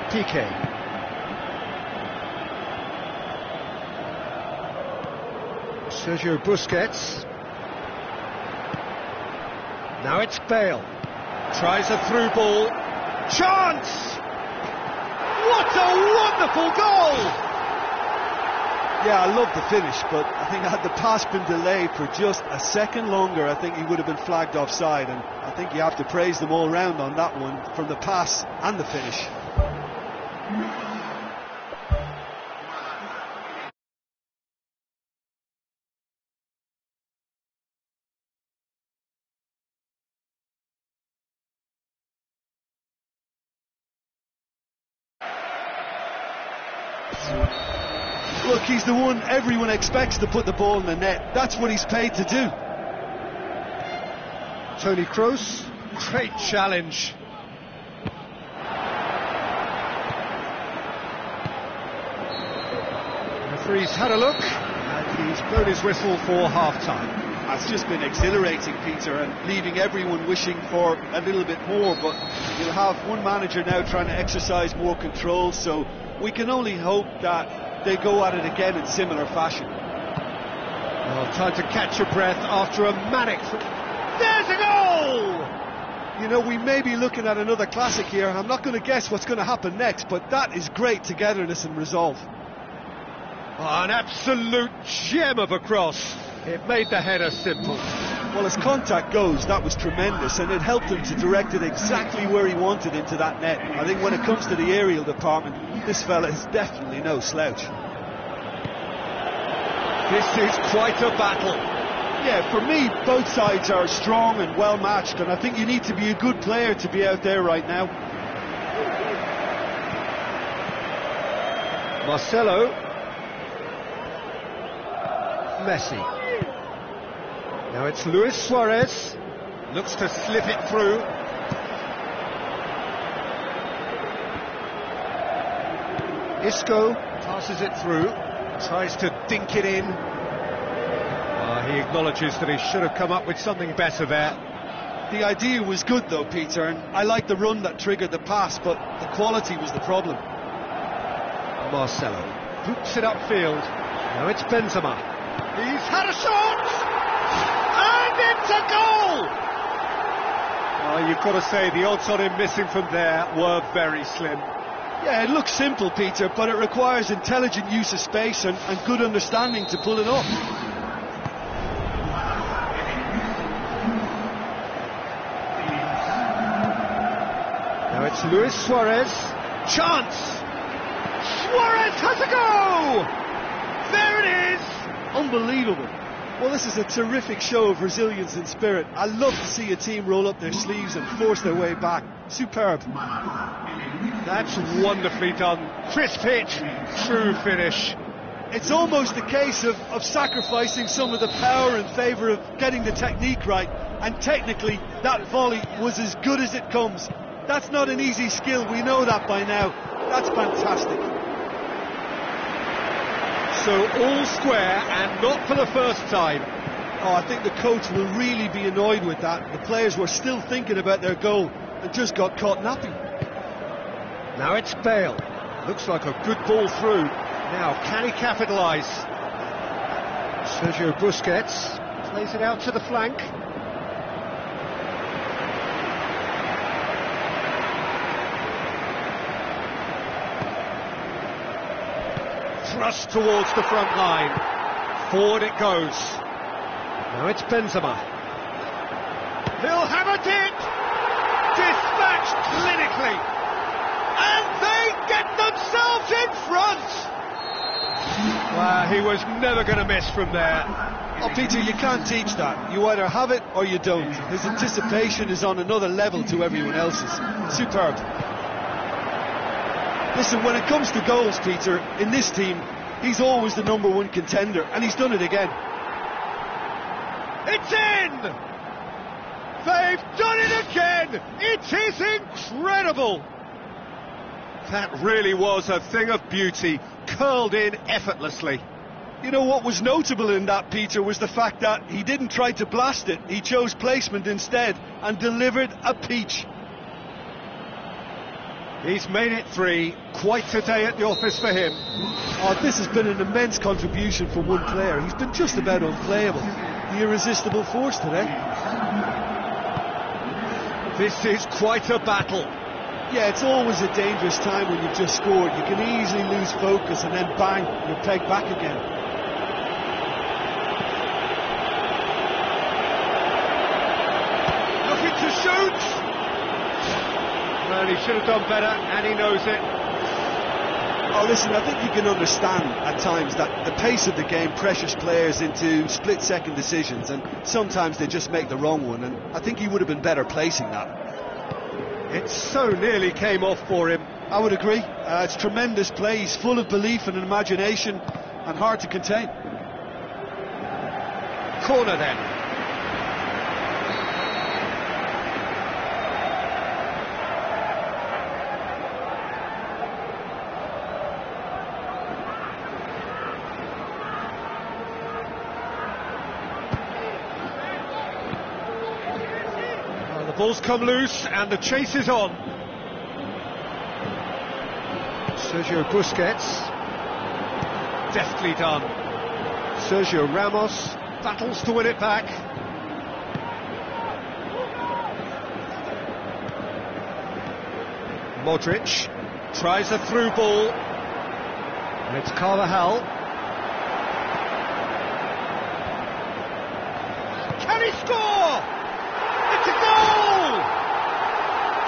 Speaker 1: Piqué. Sergio Busquets. Now it's Bale. Tries a through ball. Chance! What a wonderful goal!
Speaker 2: Yeah, I love the finish, but I think had the pass been delayed for just a second longer, I think he would have been flagged offside, and I think you have to praise them all round on that one, from the pass and the finish. Look, he's the one everyone expects to put the ball in the net. That's what he's paid to do.
Speaker 1: Toni Kroos, great challenge. The referee's had a look, and he's blown his whistle for half-time.
Speaker 2: That's just been exhilarating, Peter, and leaving everyone wishing for a little bit more, but you'll have one manager now trying to exercise more control, so we can only hope that they go at it again in similar fashion.
Speaker 1: Well, time to catch your breath after a manic... There's a goal!
Speaker 2: You know, we may be looking at another classic here. I'm not going to guess what's going to happen next, but that is great togetherness and resolve.
Speaker 1: Oh, an absolute gem of a cross. It made the header simple.
Speaker 2: Well, as contact goes, that was tremendous, and it helped him to direct it exactly where he wanted into that net. I think when it comes to the aerial department, this fella is definitely no slouch.
Speaker 1: This is quite a battle.
Speaker 2: Yeah, for me, both sides are strong and well matched, and I think you need to be a good player to be out there right now.
Speaker 1: Marcelo. Messi. Now it's Luis Suarez. Looks to slip it through. Isco passes it through. Tries to dink it in. He acknowledges that he should have come up with something better there.
Speaker 2: The idea was good though, Peter, and I like the run that triggered the pass, but the quality was the problem.
Speaker 1: Marcelo boots it upfield. Now it's Benzema. He's had a shot! And it's a goal! Oh, you've got to say the odds on him missing from there were very slim.
Speaker 2: Yeah, it looks simple, Peter, but it requires intelligent use of space and good understanding to pull it off.
Speaker 1: Now it's Luis Suarez. Chance! Suarez has a go! There it is!
Speaker 2: Unbelievable. Well, this is a terrific show of resilience and spirit. I love to see a team roll up their sleeves and force their way back. Superb.
Speaker 1: That's wonderfully done. Crisp hit, true finish.
Speaker 2: It's almost a case of sacrificing some of the power in favour of getting the technique right. And technically, that volley was as good as it comes. That's not an easy skill, we know that by now. That's fantastic.
Speaker 1: So all square, and not for the first time.
Speaker 2: Oh, I think the coach will really be annoyed with that. The players were still thinking about their goal and just got caught napping.
Speaker 1: Now it's Bale. Looks like a good ball through. Now, can he capitalise? Sergio Busquets plays it out to the flank. Thrust towards the front line. Forward it goes. Now it's Benzema. He'll hammer it! Dispatched clinically. And they get themselves in front! Well, he was never going to miss from there.
Speaker 2: Oh, Peter, you can't teach that. You either have it or you don't. His anticipation is on another level to everyone else's. Superb. Listen, when it comes to goals, Peter, in this team, he's always the number one contender, and he's done it again.
Speaker 1: It's in! They've done it again! It is incredible! That really was a thing of beauty, curled in effortlessly.
Speaker 2: You know what was notable in that, Peter, was the fact that he didn't try to blast it. He chose placement instead and delivered a peach.
Speaker 1: He's made it 3. Quite a day at the office for him.
Speaker 2: Oh, this has been an immense contribution from one player. He's been just about unplayable. The irresistible force today.
Speaker 1: This is quite a battle.
Speaker 2: Yeah, it's always a dangerous time when you've just scored. You can easily lose focus and then bang, you're pegged back again.
Speaker 1: Looking to shoot! Well, he should have done better, and he knows it.
Speaker 2: Oh, listen, I think you can understand at times that the pace of the game pressures players into split-second decisions, and sometimes they just make the wrong one, and I think he would have been better placing that.
Speaker 1: It so nearly came off for him.
Speaker 2: I would agree. It's tremendous play. He's full of belief and imagination, and hard to contain.
Speaker 1: Corner then. The ball's come loose and the chase is on. Sergio Busquets. Deftly done. Sergio Ramos battles to win it back. Modric tries a through ball. And it's Carvajal. Can he score? It's a goal!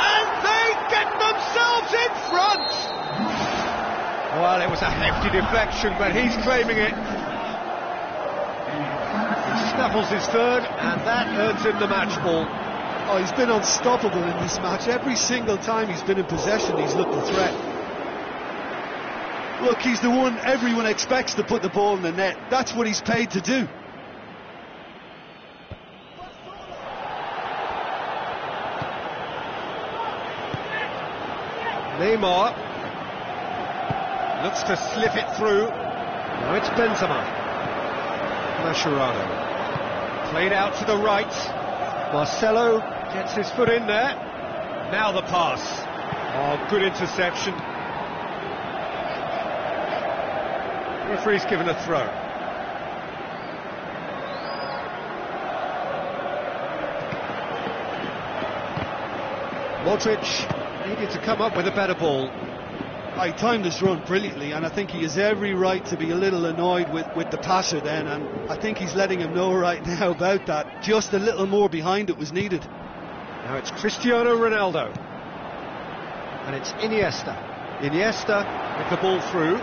Speaker 1: And they get themselves in front! Well, it was a hefty deflection, but he's claiming it. He snaffles his third, and that earns him the match ball.
Speaker 2: Oh, he's been unstoppable in this match. Every single time he's been in possession, he's looked a threat. Look, he's the one everyone expects to put the ball in the net. That's what he's paid to do.
Speaker 1: Neymar looks to slip it through. Now it's Benzema. Mascherano. Played out to the right. Marcelo gets his foot in there. Now the pass. Oh, good interception. Referee's given a throw. Modric needed to come up with a better ball.
Speaker 2: He timed his run brilliantly, and I think he has every right to be a little annoyed with the passer then, and I think he's letting him know right now about that. Just a little more behind it was needed.
Speaker 1: Now it's Cristiano Ronaldo. And it's Iniesta. Iniesta with the ball through.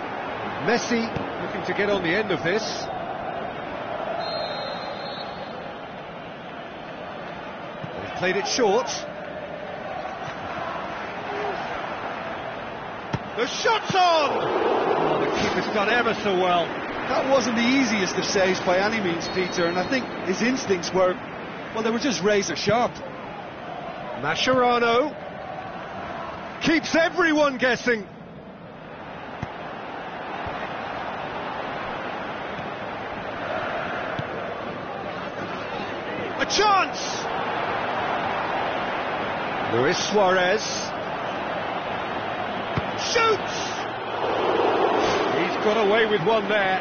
Speaker 1: Messi looking to get on the end of this. They've played it short. The shot's on! Oh, the keeper's done ever so well.
Speaker 2: That wasn't the easiest of saves by any means, Peter, and I think his instincts were, well, they were just razor sharp.
Speaker 1: Mascherano keeps everyone guessing. A chance! Luis Suarez shoots! He's got away with one there.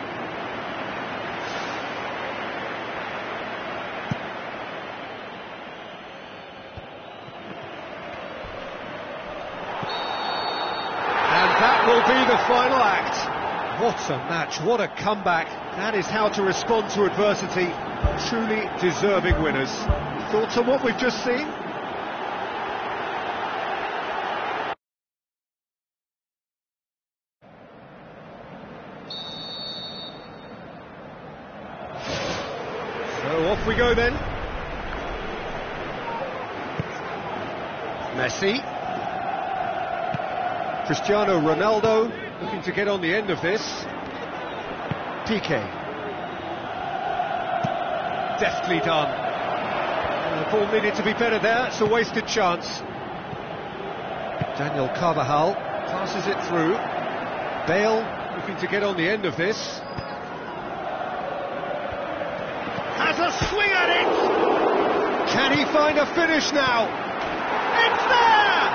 Speaker 1: And that will be the final act. What a match, what a comeback. That is how to respond to adversity. Truly deserving winners. Thoughts on what we've just seen? Off we go then. Messi. Cristiano Ronaldo looking to get on the end of this. Piqué. Deftly done. And the ball needed to be better there. It's a wasted chance. Daniel Carvajal passes it through. Bale looking to get on the end of this. Has a swing at it! Can he find a finish now? It's there!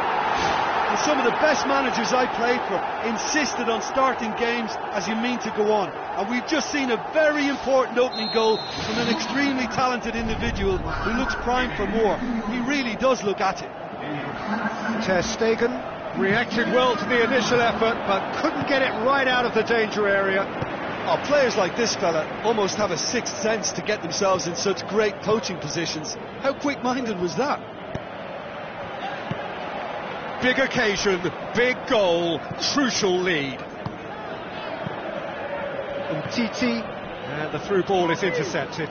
Speaker 2: And some of the best managers I played for insisted on starting games as you mean to go on. And we've just seen a very important opening goal from an extremely talented individual who looks primed for more. He really does look at it.
Speaker 1: Ter Stegen reacted well to the initial effort, but couldn't get it right out of the danger area.
Speaker 2: Oh, players like this fella almost have a sixth sense to get themselves in such great poaching positions. How quick-minded was that?
Speaker 1: Big occasion, big goal, crucial lead. And Titi, and the through ball is intercepted.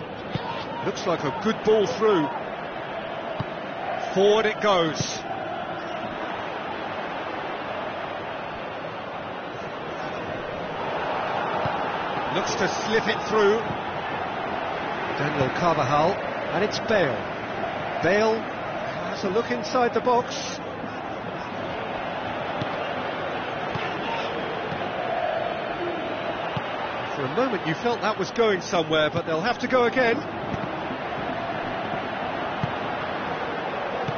Speaker 1: Looks like a good ball through. Forward it goes. Looks to slip it through. Daniel Carvajal, and it's Bale. Bale has a look inside the box. For a moment you felt that was going somewhere, but they'll have to go again.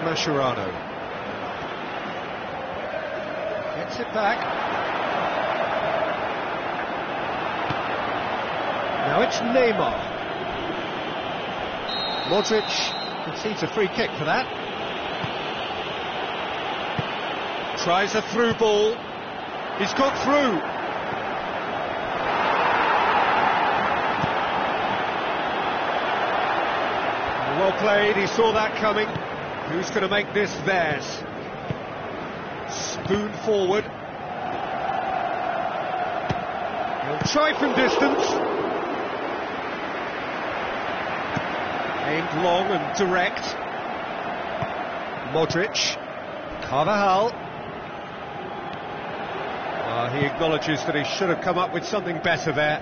Speaker 1: Mascherano gets it back. Now it's Neymar. Modric concedes a free kick for that. Tries a through ball. He's got through. Well played, he saw that coming. Who's going to make this theirs? Spoon forward. He'll try from distance. Aimed long and direct. Modric. Carvajal. He acknowledges that he should have come up with something better there.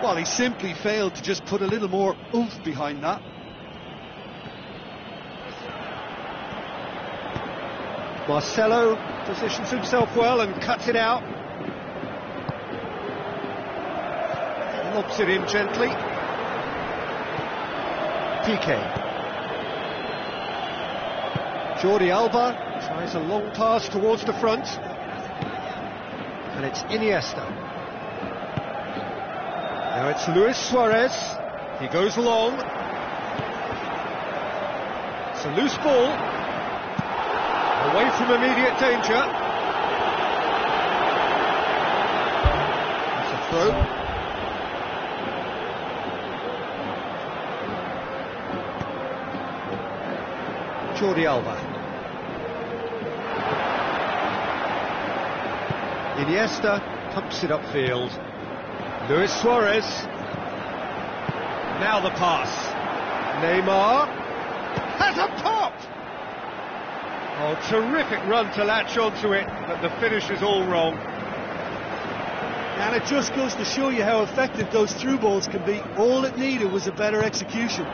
Speaker 2: Well, he simply failed to just put a little more oomph behind that.
Speaker 1: Marcelo positions himself well and cuts it out. Lobs it in gently. Piqué. Jordi Alba tries a long pass towards the front. And it's Iniesta. Now it's Luis Suarez. He goes long. It's a loose ball. Away from immediate danger. It's a throw. Jordi Alba. Iniesta pumps it upfield. Luis Suarez. Now the pass. Neymar has a pop! Oh, terrific run to latch onto it, but the finish is all wrong.
Speaker 2: And it just goes to show you how effective those through balls can be. All it needed was a better execution.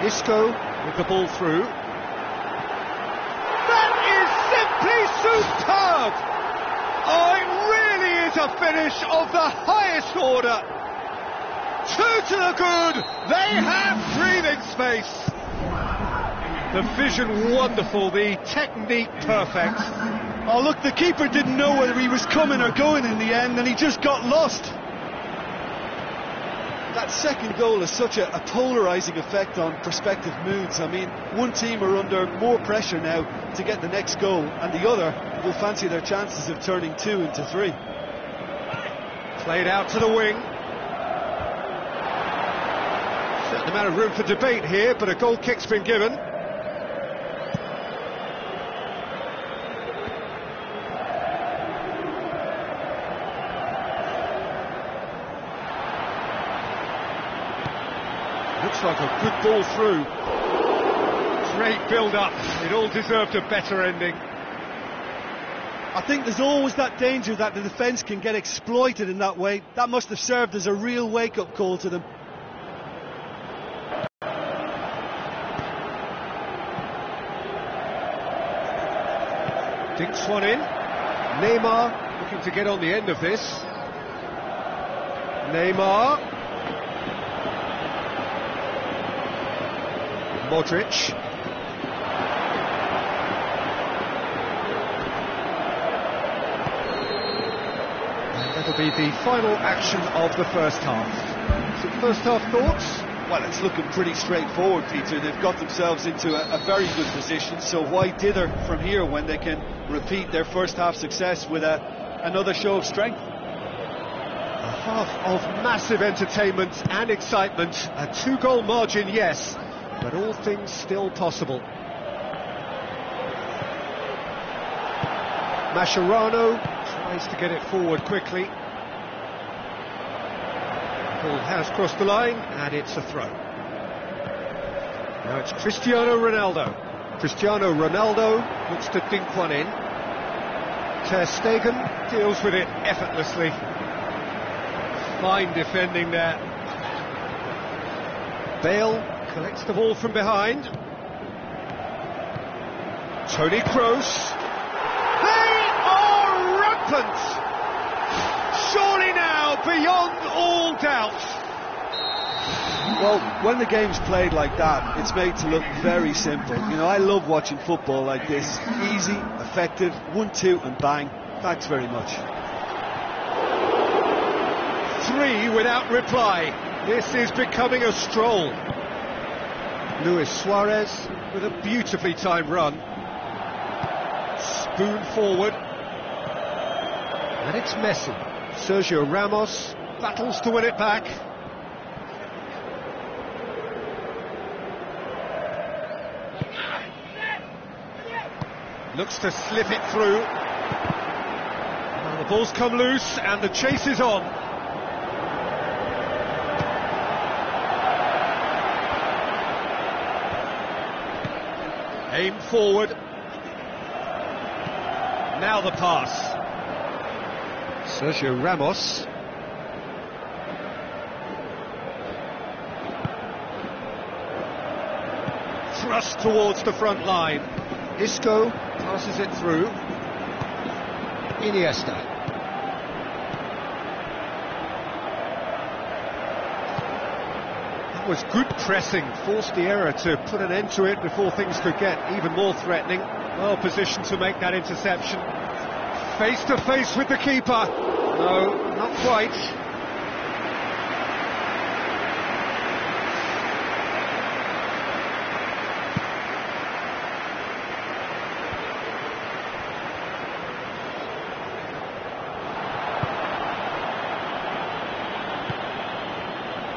Speaker 1: Isco with the ball through. That is simply superb! Oh, it really is a finish of the highest order. 2 to the good. They have breathing space. The vision wonderful, the technique perfect.
Speaker 2: Oh, look, the keeper didn't know whether he was coming or going in the end, and he just got lost. That second goal has such a polarising effect on prospective moods. I mean, one team are under more pressure now to get the next goal, and the other will fancy their chances of turning 2 into 3.
Speaker 1: Played out to the wing. Certain amount of room for debate here, but a goal kick's been given. Looks like a good ball through. Great build-up. It all deserved a better ending.
Speaker 2: I think there's always that danger that the defence can get exploited in that way. That must have served as a real wake-up call to them.
Speaker 1: Dinks one in. Neymar looking to get on the end of this. Neymar. Modric. And that'll be the final action of the first half. Some first half thoughts?
Speaker 2: Well, it's looking pretty straightforward, Peter. They've got themselves into a very good position, so why dither from here when they can repeat their first half success with another show of strength?
Speaker 1: A half of massive entertainment and excitement. A 2-goal margin, yes, but all things still possible. Mascherano tries to get it forward quickly. Ball has crossed the line, and it's a throw. Now it's Cristiano Ronaldo. Cristiano Ronaldo looks to dink one in. Ter Stegen deals with it effortlessly. Fine defending there. Bale collects the ball from behind. Toni Kroos. They are rampant! Surely now, beyond all doubt.
Speaker 2: Well, when the game's played like that, it's made to look very simple. You know, I love watching football like this. Easy, effective, 1-2 and bang. Thanks very much.
Speaker 1: 3 without reply. This is becoming a stroll. Luis Suarez with a beautifully timed run. Spoon forward. And it's Messi. Sergio Ramos battles to win it back. Looks to slip it through. Now the ball's come loose and the chase is on. Aim forward. Now the pass. Sergio Ramos. Thrust towards the front line. Isco passes it through. Iniesta. That was good pressing, forced the error to put an end to it before things could get even more threatening. Well positioned to make that interception. Face to face with the keeper. No, not quite.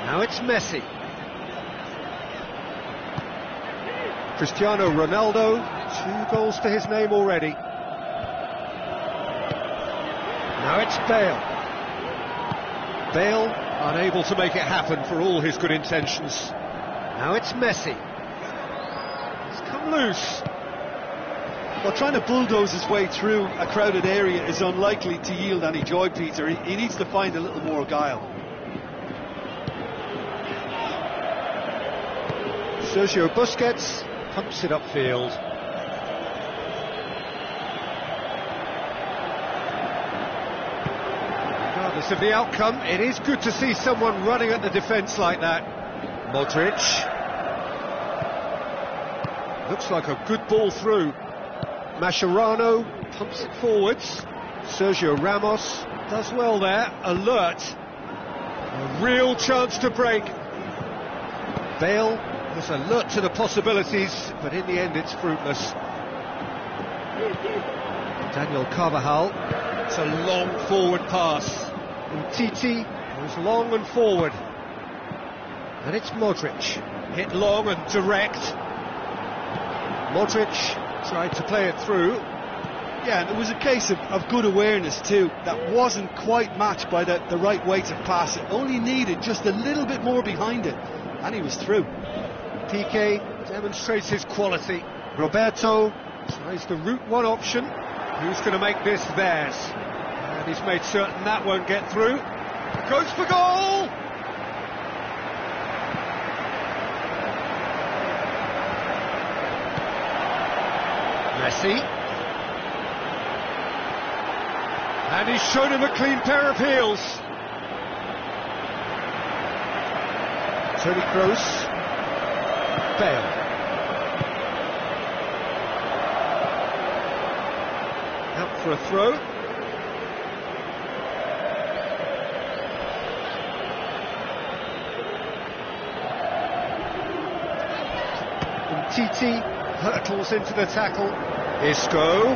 Speaker 1: Now it's Messi. Cristiano Ronaldo, 2 goals to his name already. Now it's Bale. Bale unable to make it happen for all his good intentions. Now it's Messi. He's come loose.
Speaker 2: Well, trying to bulldoze his way through a crowded area is unlikely to yield any joy, Peter. He needs to find a little more guile.
Speaker 1: Sergio Busquets pumps it upfield. Regardless of the outcome, it is good to see someone running at the defence like that. Modric. Looks like a good ball through. Mascherano pumps it forwards. Sergio Ramos does well there, alert. A real chance to break. Bale was alert to the possibilities, but in the end it's fruitless. Daniel Carvajal, it's a long forward pass. Titi goes long and forward. And it's Modric, hit long and direct. Modric tried to play it through.
Speaker 2: Yeah, and it was a case of good awareness too. That wasn't quite matched by the right weight of pass. It only needed just a little bit more behind it. And he was through.
Speaker 1: Piqué demonstrates his quality.
Speaker 2: Roberto
Speaker 1: Tries the route one option. Who's going to make this theirs? And he's made certain that won't get through. Goes for goal! Messi. And he's shown him a clean pair of heels.
Speaker 2: Tony Kroos.
Speaker 1: Bale. Out for a throw. Titi hurtles into the tackle. Isco.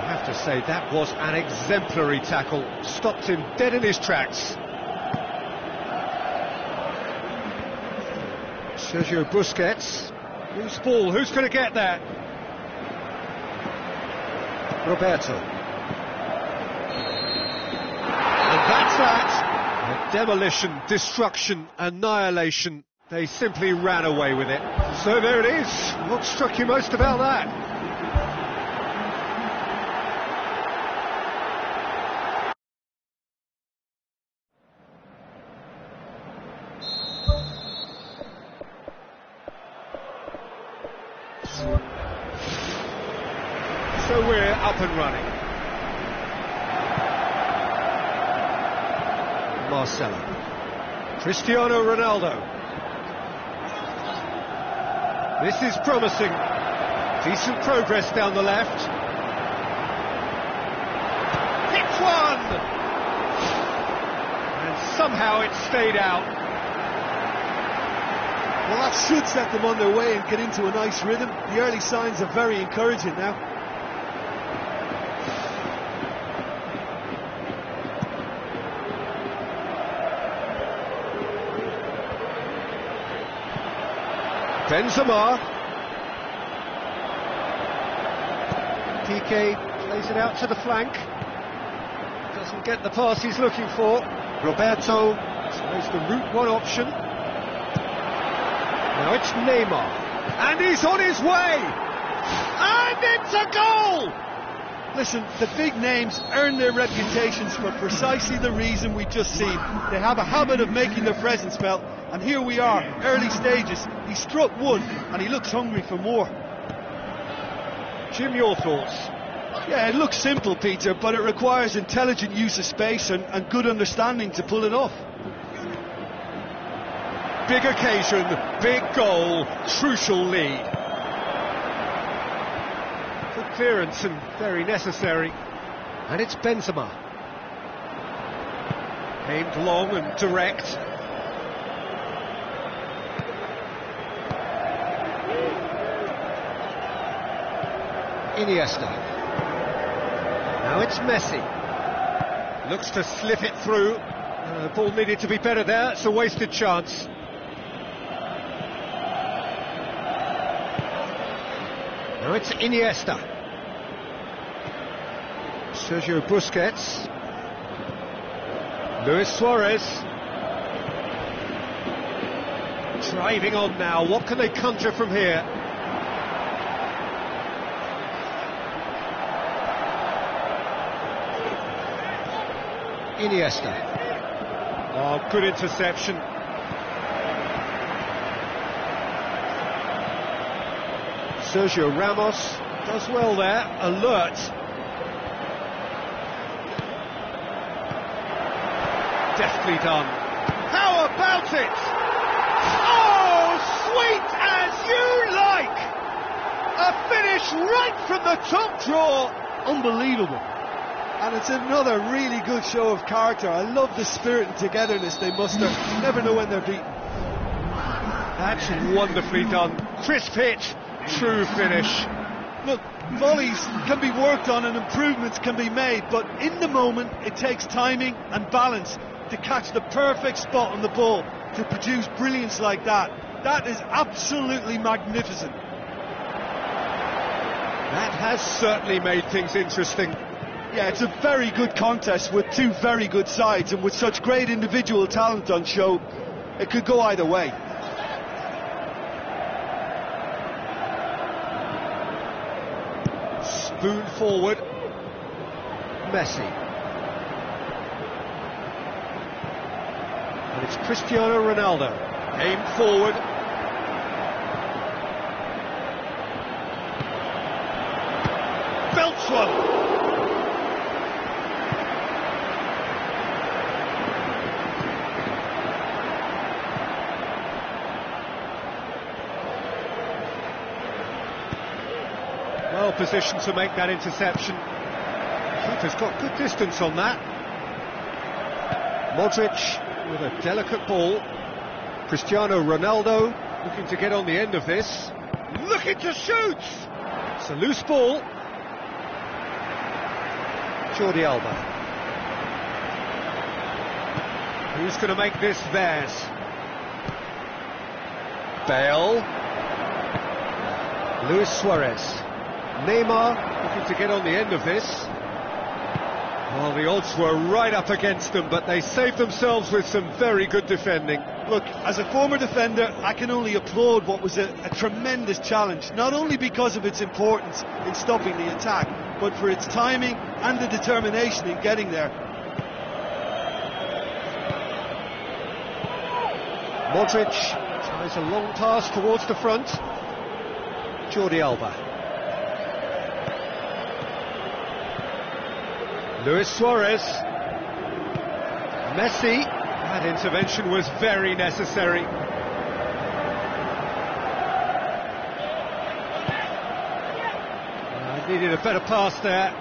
Speaker 1: I have to say that was an exemplary tackle. Stopped him dead in his tracks. Sergio Busquets. Loose ball, who's going to get that? Roberto. And that's that. Demolition, destruction, annihilation. They simply ran away with it. So there it is. What struck you most about that? So we're up and running. Marcelo. Cristiano Ronaldo. This is promising. Decent progress down the left. Hits one! And somehow it stayed out.
Speaker 2: Well, that should set them on their way and get into a nice rhythm. The early signs are very encouraging now.
Speaker 1: Benzema. Piqué plays it out to the flank. Doesn't get the pass he's looking for. Roberto tries the route one option. Now it's Neymar. And he's on his way! And it's a goal!
Speaker 2: Listen, the big names earn their reputations for precisely the reason we've just seen. They have a habit of making their presence felt, and here we are, early stages. He struck one, and he looks hungry for more.
Speaker 1: Jim, your thoughts?
Speaker 2: Yeah, it looks simple, Peter, but it requires intelligent use of space and good understanding to pull it off.
Speaker 1: Big occasion, big goal, crucial lead. Good clearance and very necessary. And it's Benzema. Aimed long and direct. Iniesta. Now it's Messi. Looks to slip it through. The ball needed to be better there. It's a wasted chance. Now it's Iniesta. Sergio Busquets. Luis Suarez. Driving on now. What can they conjure from here? Iniesta. Oh, good interception. Sergio Ramos does well there, alert. Deftly done. How about it? Oh, sweet as you like! A finish right from the top drawer.
Speaker 2: Unbelievable. And it's another really good show of character. I love the spirit and togetherness they muster. You never know when they're beaten.
Speaker 1: That's wonderfully done. Crisp hit, true finish.
Speaker 2: Look, volleys can be worked on and improvements can be made, but in the moment it takes timing and balance to catch the perfect spot on the ball to produce brilliance like that. That is absolutely magnificent.
Speaker 1: That has certainly made things interesting.
Speaker 2: Yeah, it's a very good contest with two very good sides, and with such great individual talent on show, it could go either way.
Speaker 1: Spoon forward. Messi. And it's Cristiano Ronaldo. Aim forward. Belts one. Well positioned to make that interception. Keeper's got good distance on that. Modric with a delicate ball. Cristiano Ronaldo looking to get on the end of this. Looking to shoot! It's a loose ball. Jordi Alba. Who's going to make this theirs? Bale. Luis Suarez. Neymar looking to get on the end of this. Well, the odds were right up against them, but they saved themselves with some very good defending.
Speaker 2: Look, as a former defender, I can only applaud what was a tremendous challenge, not only because of its importance in stopping the attack, but for its timing and the determination in getting there.
Speaker 1: Modric tries a long pass towards the front. Jordi Alba. Luis Suarez. Messi. That intervention was very necessary. Needed a better pass there.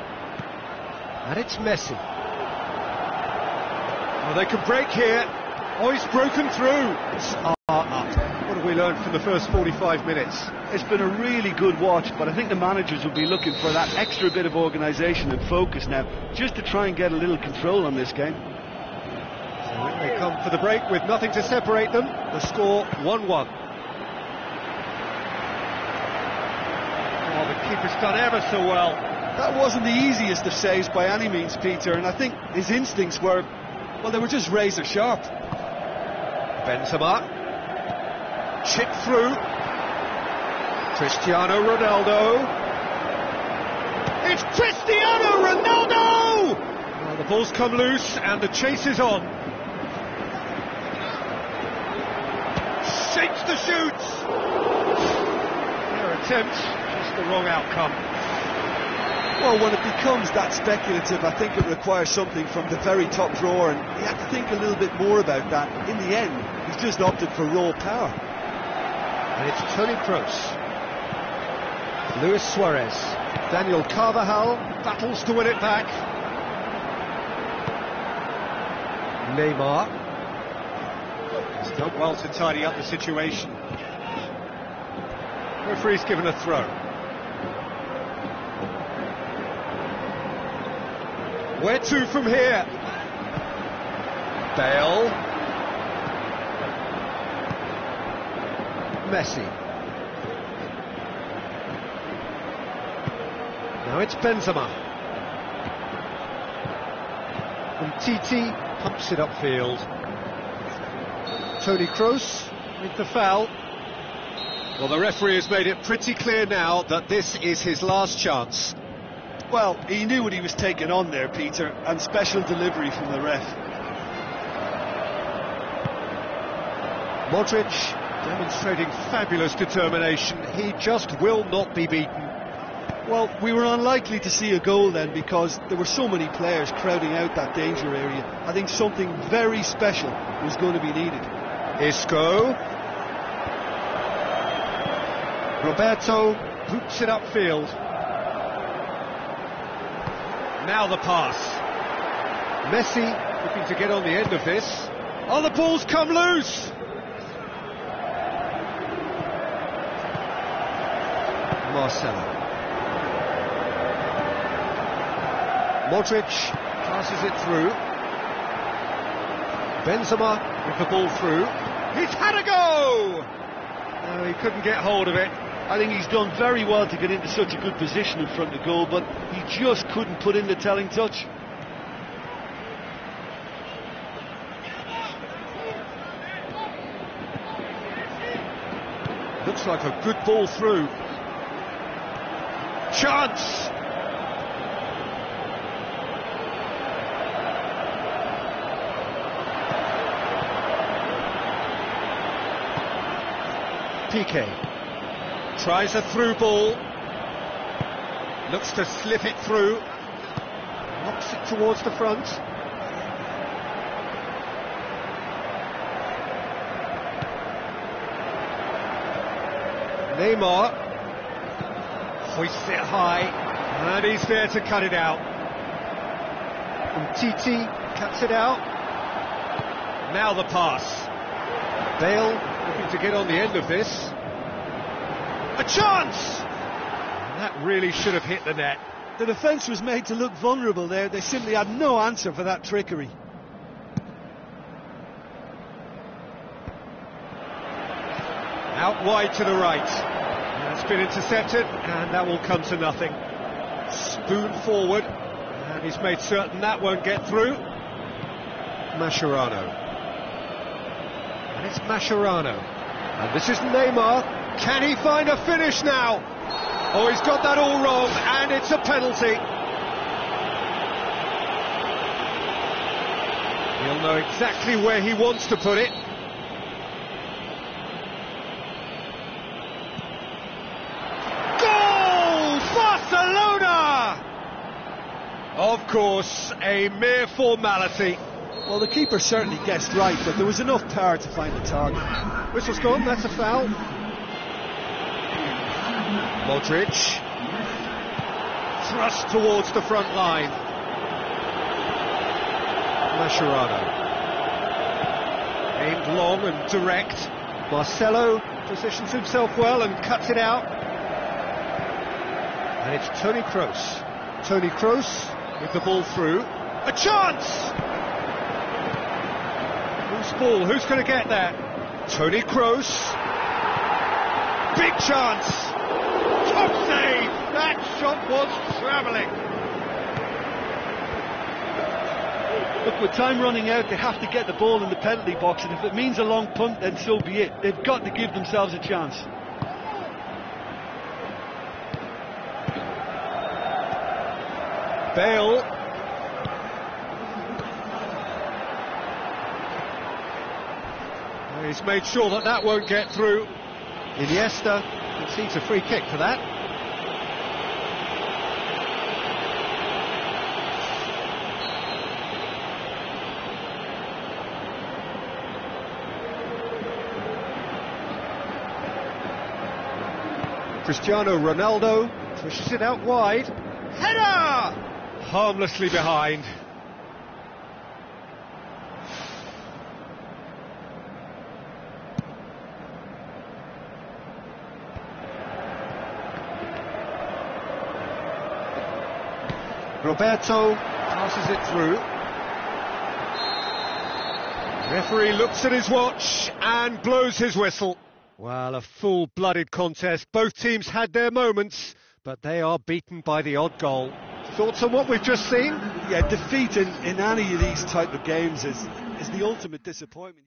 Speaker 1: And it's Messi. Oh, they can break here. Oh, he's broken through. It's up. What have we learned from the first 45 minutes?
Speaker 2: It's been a really good watch, but I think the managers will be looking for that extra bit of organisation and focus now, just to try and get a little control on this game.
Speaker 1: So they come for the break with nothing to separate them. The score 1-1. Oh, the keeper's done ever so well.
Speaker 2: That wasn't the easiest of saves by any means, Peter, and I think his instincts were, well, they were just razor sharp.
Speaker 1: Benzema. Chip through. Cristiano Ronaldo. It's Cristiano Ronaldo! Well, the ball's come loose and the chase is on. Shakes the shoots. Their attempt, just the wrong outcome.
Speaker 2: Well, when it becomes that speculative, I think it requires something from the very top drawer, and you have to think a little bit more about that. In the end, he's just opted for raw power.
Speaker 1: And it's Toni Kroos. Luis Suarez. Daniel Carvajal battles to win it back. Neymar. He's done well to tidy up the situation. Referee's given a throw. Where to from here? Bale. Messi. Now it's Benzema. And Titi pumps it upfield. Toni Kroos with the foul. Well, the referee has made it pretty clear now that this is his last chance.
Speaker 2: Well, he knew what he was taking on there, Peter, and special delivery from the ref.
Speaker 1: Modric demonstrating fabulous determination. He just will not be beaten.
Speaker 2: Well, we were unlikely to see a goal then because there were so many players crowding out that danger area. I think something very special was going to be needed.
Speaker 1: Isco. Roberto hoops it upfield. Now the pass. Messi looking to get on the end of this. Oh, the ball's come loose! Marcelo. Modric passes it through. Benzema with the ball through. He's had a go! No, he couldn't get hold of it.
Speaker 2: I think he's done very well to get into such a good position in front of goal, but he just couldn't put in the telling touch.
Speaker 1: Looks like a good ball through. Chance! Piqué tries a through ball, looks to slip it through, knocks it towards the front. Neymar hoists it high, and he's there to cut it out. Titi cuts it out. Now the pass. Bale looking to get on the end of this. A chance! And that really should have hit the net.
Speaker 2: The defence was made to look vulnerable there. They simply had no answer for that trickery.
Speaker 1: Out wide to the right. That's been intercepted, and that will come to nothing. Spoon forward, and he's made certain that won't get through. Mascherano. And it's Mascherano. And this is Neymar. Can he find a finish now? Oh, he's got that all wrong, and it's a penalty. He'll know exactly where he wants to put it. Goal! Barcelona! Of course, a mere formality.
Speaker 2: Well, the keeper certainly guessed right, but there was enough power to find the target.
Speaker 1: Whistle's gone, that's a foul. Modric. Thrust towards the front line. Mascherano. Aimed long and direct. Marcelo positions himself well and cuts it out. And it's Toni Kroos. Toni Kroos with the ball through. A chance! Who's ball? Who's going to get that? Toni Kroos. Big chance! Top save! That shot was travelling.
Speaker 2: Look, with time running out, they have to get the ball in the penalty box, and if it means a long punt, then so be it. They've got to give themselves a chance.
Speaker 1: Bale. He's made sure that that won't get through. Iniesta concedes a free kick for that. Cristiano Ronaldo pushes it out wide. Header! Harmlessly behind. Roberto passes it through. Referee looks at his watch and blows his whistle. Well, a full-blooded contest. Both teams had their moments, but they are beaten by the odd goal. Thoughts on what we've just seen?
Speaker 2: Yeah, defeat in any of these type of games is the ultimate disappointment.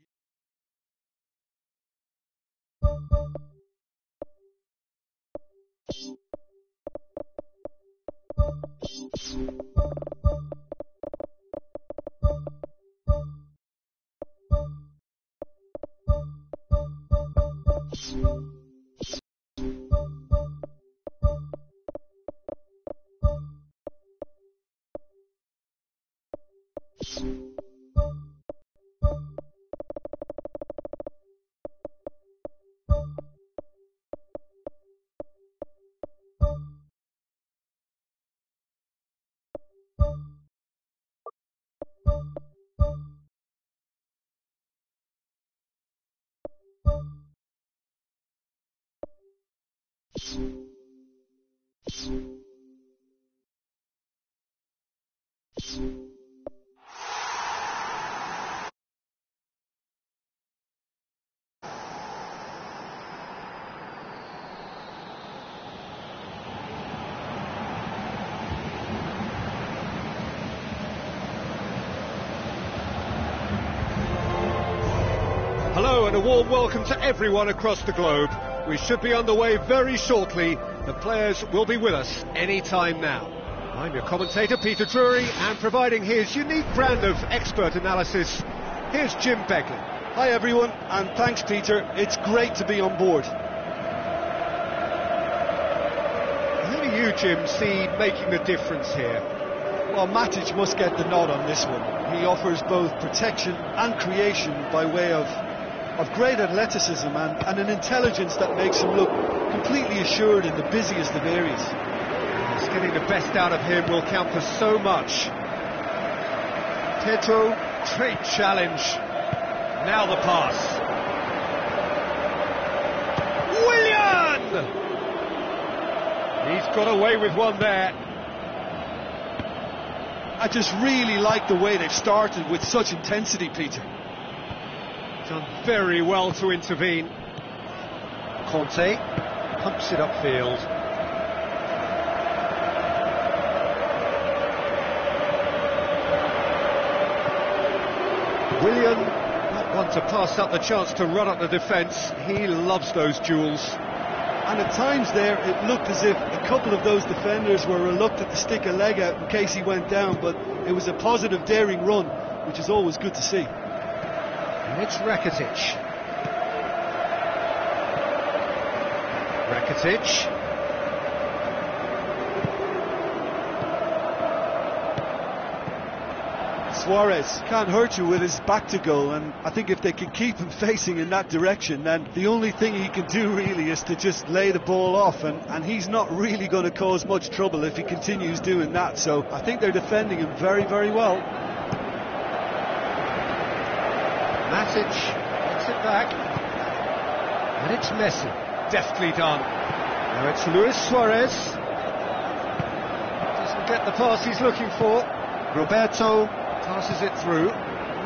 Speaker 1: Hello and a warm welcome to everyone across the globe. We should be underway very shortly. The players will be with us any time now. I'm your commentator, Peter Drury, and providing his unique brand of expert analysis, here's Jim Begley.
Speaker 2: Hi everyone, and thanks Peter. It's great to be on board.
Speaker 1: Who do you, Jim, see making the difference here?
Speaker 2: Well, Matic must get the nod on this one. He offers both protection and creation by way of great athleticism and an intelligence that makes him look completely assured in the busiest of areas.
Speaker 1: Yes, getting the best out of him will count for so much. Pedro, great challenge. Now the pass. Willian! He's got away with one there.
Speaker 2: I just really like the way they've started with such intensity, Peter.
Speaker 1: Done very well to intervene. Conte pumps it upfield. Willian, not one to pass up the chance to run up the defence. He loves those duels.
Speaker 2: And at times there, it looked as if a couple of those defenders were reluctant to stick a leg out in case he went down, but it was a positive, daring run, which is always good to see.
Speaker 1: And it's Rakitic. Rakitic.
Speaker 2: Suarez can't hurt you with his back to goal, and I think if they can keep him facing in that direction, then the only thing he can do really is to just lay the ball off, and he's not really going to cause much trouble if he continues doing that, so I think they're defending him very, very well.
Speaker 1: Matic gets it back, and it's Messi, deftly done. Now it's Luis Suarez, doesn't get the pass he's looking for. Roberto passes it through,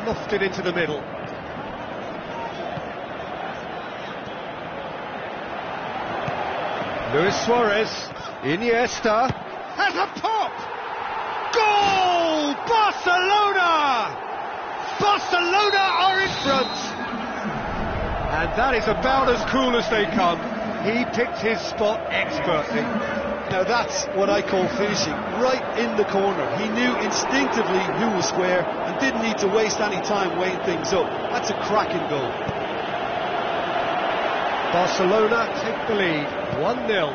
Speaker 1: lofted into the middle. Luis Suarez, Iniesta, has a pop! Goal! Barcelona! Barcelona are in front! And that is about as cool as they come. He picked his spot expertly.
Speaker 2: Now that's what I call finishing, right in the corner. He knew instinctively who was where and didn't need to waste any time weighing things up. That's a cracking goal.
Speaker 1: Barcelona take the lead, 1-0.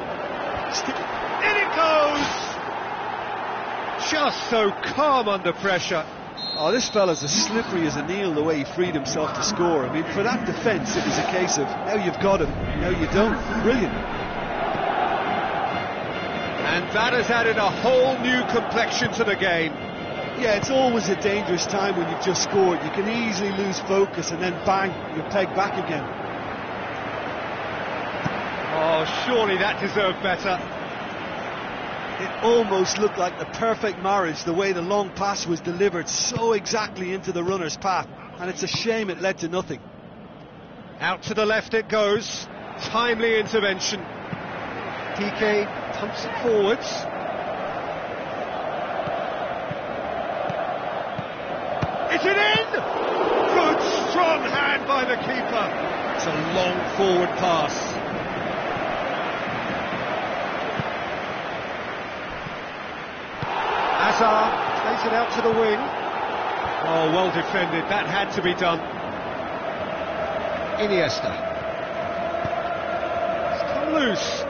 Speaker 1: In it goes! Just so calm under pressure.
Speaker 2: Oh, this fella's as slippery as a needle the way he freed himself to score. I mean, for that defence, it was a case of, now you've got him, now you don't. Brilliant.
Speaker 1: And that has added a whole new complexion to the game.
Speaker 2: Yeah, it's always a dangerous time when you've just scored. You can easily lose focus and then bang, you're pegged back again.
Speaker 1: Oh, surely that deserved better.
Speaker 2: It almost looked like the perfect marriage, the way the long pass was delivered so exactly into the runner's path. And it's a shame it led to nothing.
Speaker 1: Out to the left it goes. Timely intervention. Piqué pumps it forwards. Is it in? Good strong hand by the keeper. It's a long forward pass. Haşaa plays it out to the wing. Oh, well defended. That had to be done. Iniesta. It's come loose.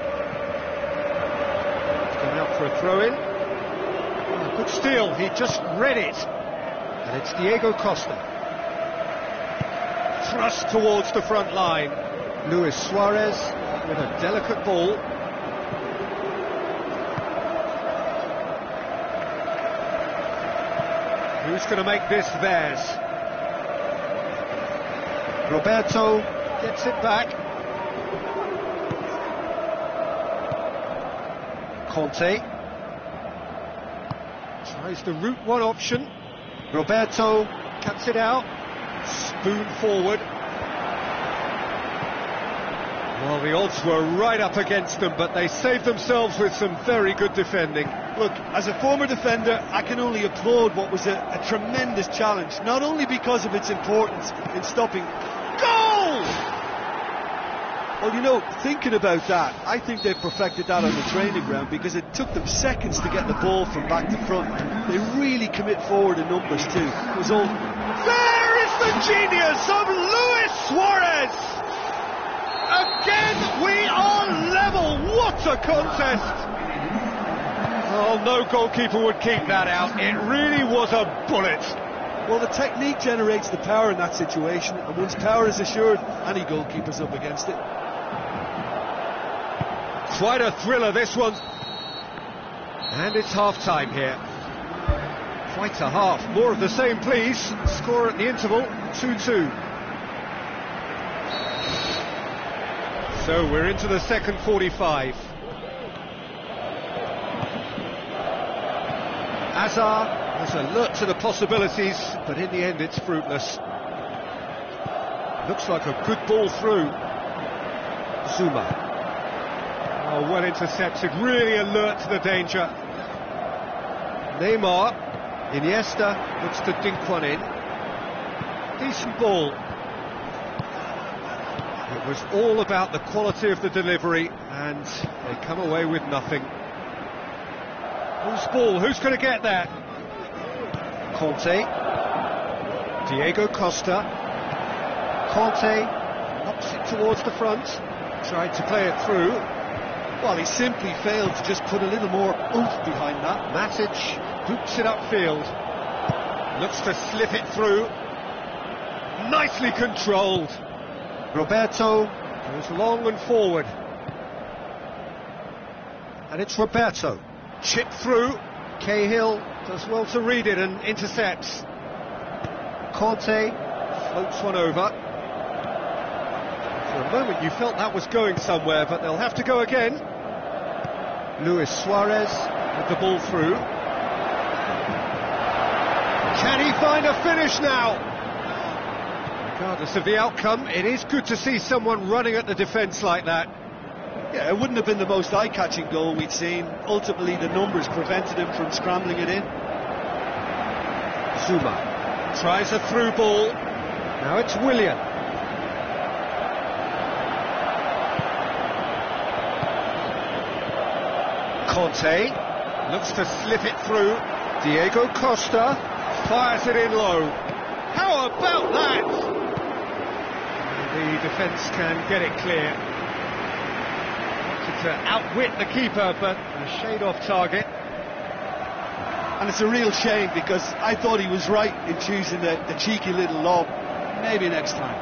Speaker 1: Out for a throw-in. Oh, good steal, he just read it. And it's Diego Costa. Thrust towards the front line. Luis Suarez with a delicate ball. Who's going to make this theirs? Roberto gets it back. Conte tries the route one option. Roberto cuts it out. Spoon forward. Well, the odds were right up against them, but they saved themselves with some very good defending.
Speaker 2: Look, as a former defender, I can only applaud what was a tremendous challenge, not only because of its importance in stopping.
Speaker 1: Goal!
Speaker 2: Well, you know, thinking about that, I think they've perfected that on the training ground because it took them seconds to get the ball from back to front. They really commit forward in numbers too. It was all...
Speaker 1: There is the genius of Luis Suarez! Again, we are level. What a contest! Oh, no goalkeeper would keep that out. It really was a bullet.
Speaker 2: Well, the technique generates the power in that situation, and once power is assured, any goalkeeper's up against it.
Speaker 1: Quite a thriller, this one. And it's half-time here. Quite a half. More of the same, please. Score at the interval, 2-2. So we're into the second 45. Azar was alert to the possibilities, but in the end it's fruitless. Looks like a good ball through. Zuma. Oh, well intercepted, really alert to the danger. Neymar, Iniesta looks to dink one in. Decent ball. It was all about the quality of the delivery, and they come away with nothing. Whose ball? Who's going to get that? Conte. Diego Costa. Conte knocks it towards the front. Tried to play it through.
Speaker 2: Well, he simply failed to just put a little more oomph behind that.
Speaker 1: Matic hoops it upfield. Looks to slip it through. Nicely controlled. Roberto goes long and forward. And it's Roberto. Chip through. Cahill does well to read it and intercepts. Conte floats one over. For a moment you felt that was going somewhere, but they'll have to go again. Luis Suarez with the ball through. Can he find a finish now? Regardless of the outcome, it is good to see someone running at the defence like that.
Speaker 2: Yeah, it wouldn't have been the most eye-catching goal we'd seen. Ultimately, the numbers prevented him from scrambling it in.
Speaker 1: Zuma tries a through ball. Now it's Willian. Conte looks to slip it through. Diego Costa fires it in low. How about that? The defence can get it clear. To outwit the keeper, but a shade off target.
Speaker 2: And it's a real shame because I thought he was right in choosing the cheeky little lob. Maybe next time.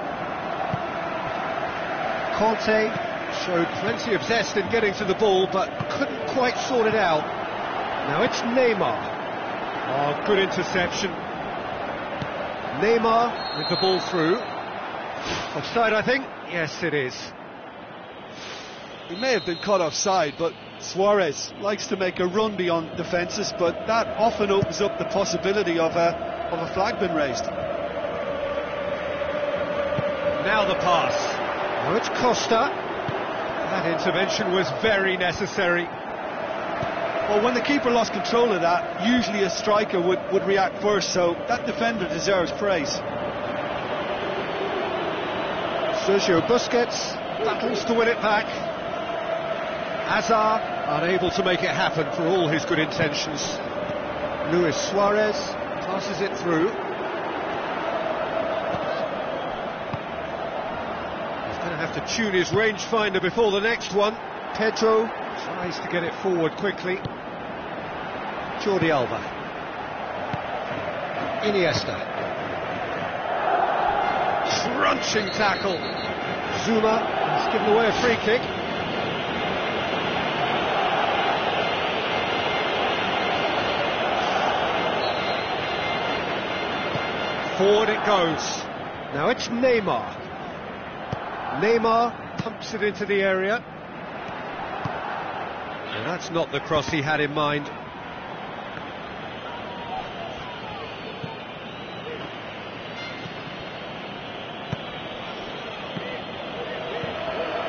Speaker 1: Conte showed plenty of zest in getting to the ball, but couldn't quite sort it out. Now it's Neymar. Oh, good interception. Neymar with the ball through. Offside, I think. Yes, it is.
Speaker 2: He may have been caught offside, but Suarez likes to make a run beyond defences, but that often opens up the possibility of a flag being raised.
Speaker 1: Now the pass. Now it's Costa. That intervention was very necessary.
Speaker 2: Well, when the keeper lost control of that, usually a striker would react first, so that defender deserves praise.
Speaker 1: Sergio Busquets battles to win it back. Azar unable to make it happen for all his good intentions. Luis Suarez passes it through. He's going to have to tune his rangefinder before the next one. Pedro tries to get it forward quickly. Jordi Alba. Iniesta. Crunching tackle. Zuma has given away a free kick. Forward it goes. Now it's Neymar. Neymar pumps it into the area. And that's not the cross he had in mind.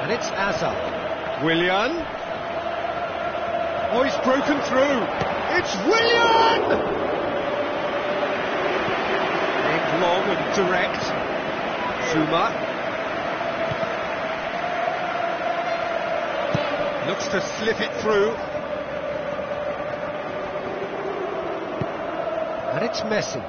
Speaker 1: And it's Azar. Willian. Oh, he's broken through. It's Willian! Long and direct. Zuma. Looks to slip it through. And it's Messi.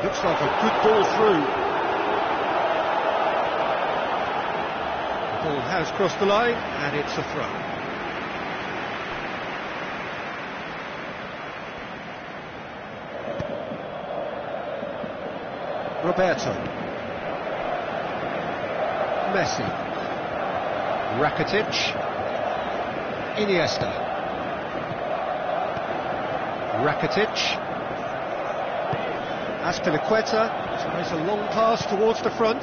Speaker 1: Looks like a good ball through. The ball has crossed the line, and it's a throw. Roberto. Messi. Rakitic. Iniesta. Rakitic. Azpilicueta tries a long pass towards the front.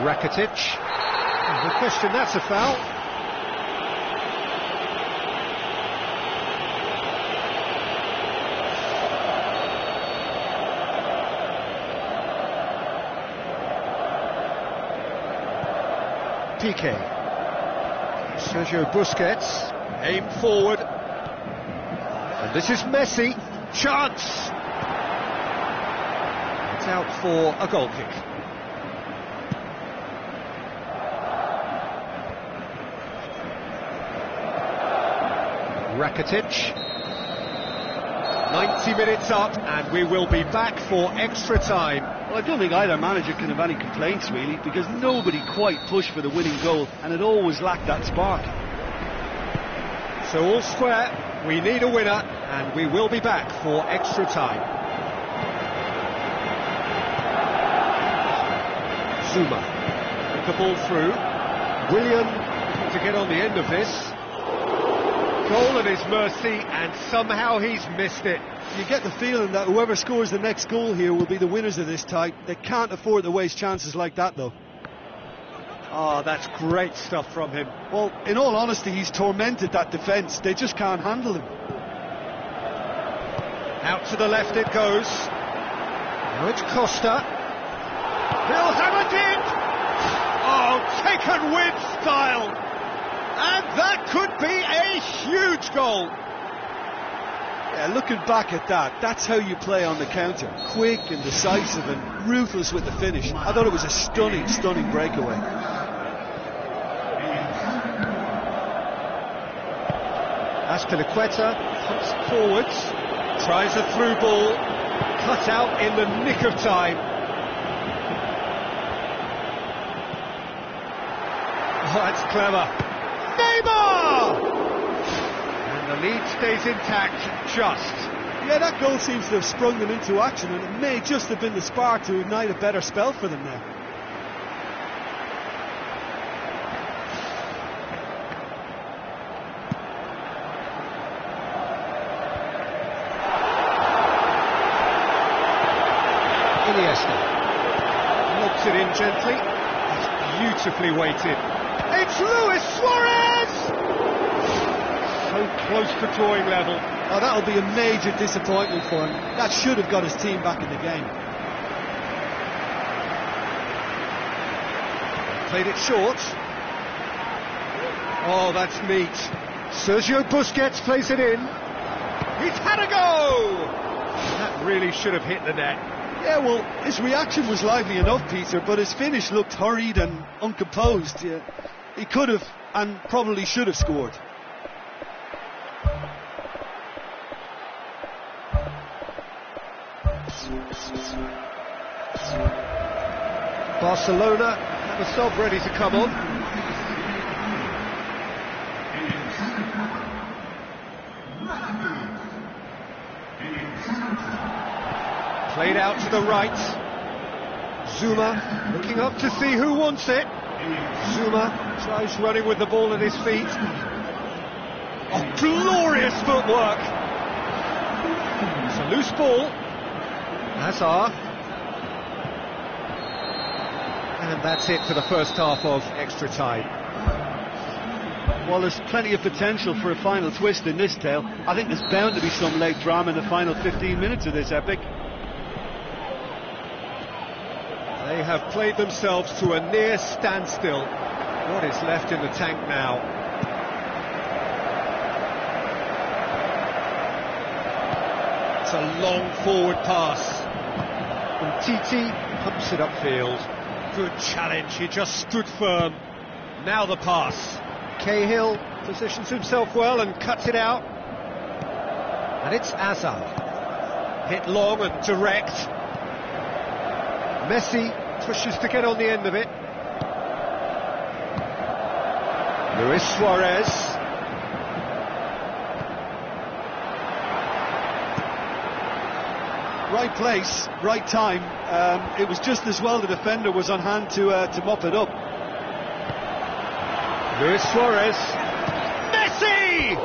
Speaker 1: Rakitic. No question, that's a foul. Piqué. Sergio Busquets. Aimed forward. And this is Messi. Chance! It's out for a goal kick. Rakitic. 90 minutes up, and we will be back for extra time.
Speaker 2: Well, I don't think either manager can have any complaints, really, because nobody quite pushed for the winning goal, and it always lacked that spark.
Speaker 1: So all square, we need a winner, and we will be back for extra time. Zuma, with the ball through. William to get on the end of this. Goal at his mercy, and somehow he's missed it.
Speaker 2: You get the feeling that whoever scores the next goal here will be the winners of this tie. They can't afford to waste chances like that, though.
Speaker 1: Oh, that's great stuff from him.
Speaker 2: Well, in all honesty, he's tormented that defence. They just can't handle him.
Speaker 1: Out to the left it goes. Now it's Costa. He'll have a dip! Oh, taken with style! And that could be a huge goal!
Speaker 2: Yeah, looking back at that, that's how you play on the counter. Quick and decisive and ruthless with the finish. I thought it was a stunning, stunning breakaway.
Speaker 1: Azpilicueta pumps forwards, tries a through ball, cut out in the nick of time. Oh, that's clever. Neymar! And the lead stays intact, just.
Speaker 2: Yeah, that goal seems to have sprung them into action, and it may just have been the spark to ignite a better spell for them now.
Speaker 1: Iniesta lobs it in gently. It's beautifully weighted. It's Luis Suarez! So close to drawing level.
Speaker 2: Oh, that'll be a major disappointment for him. That should have got his team back in the game.
Speaker 1: Played it short. Oh, that's neat. Sergio Busquets plays it in. He's had a go! That really should have hit the net.
Speaker 2: Yeah, well, his reaction was lively enough, Peter, but his finish looked hurried and uncomposed. Yeah, he could have and probably should have scored.
Speaker 1: Barcelona have a sub ready to come on. Played out to the right. Zuma looking up to see who wants it. Zuma tries running with the ball at his feet. Oh, glorious footwork! It's a loose ball. Haşaa. And that's it for the first half of extra time.
Speaker 2: Well, there's plenty of potential for a final twist in this tale. I think there's bound to be some late drama in the final 15 minutes of this epic.
Speaker 1: They have played themselves to a near standstill. What is left in the tank now? It's a long forward pass. And Titi pumps it upfield. Good challenge, he just stood firm. Now the pass. Cahill positions himself well and cuts it out. And it's Azar. Hit long and direct. Messi pushes to get on the end of it. Luis Suarez.
Speaker 2: Right place, right time. It was just as well the defender was on hand to mop it up.
Speaker 1: Luis Suarez. Messi!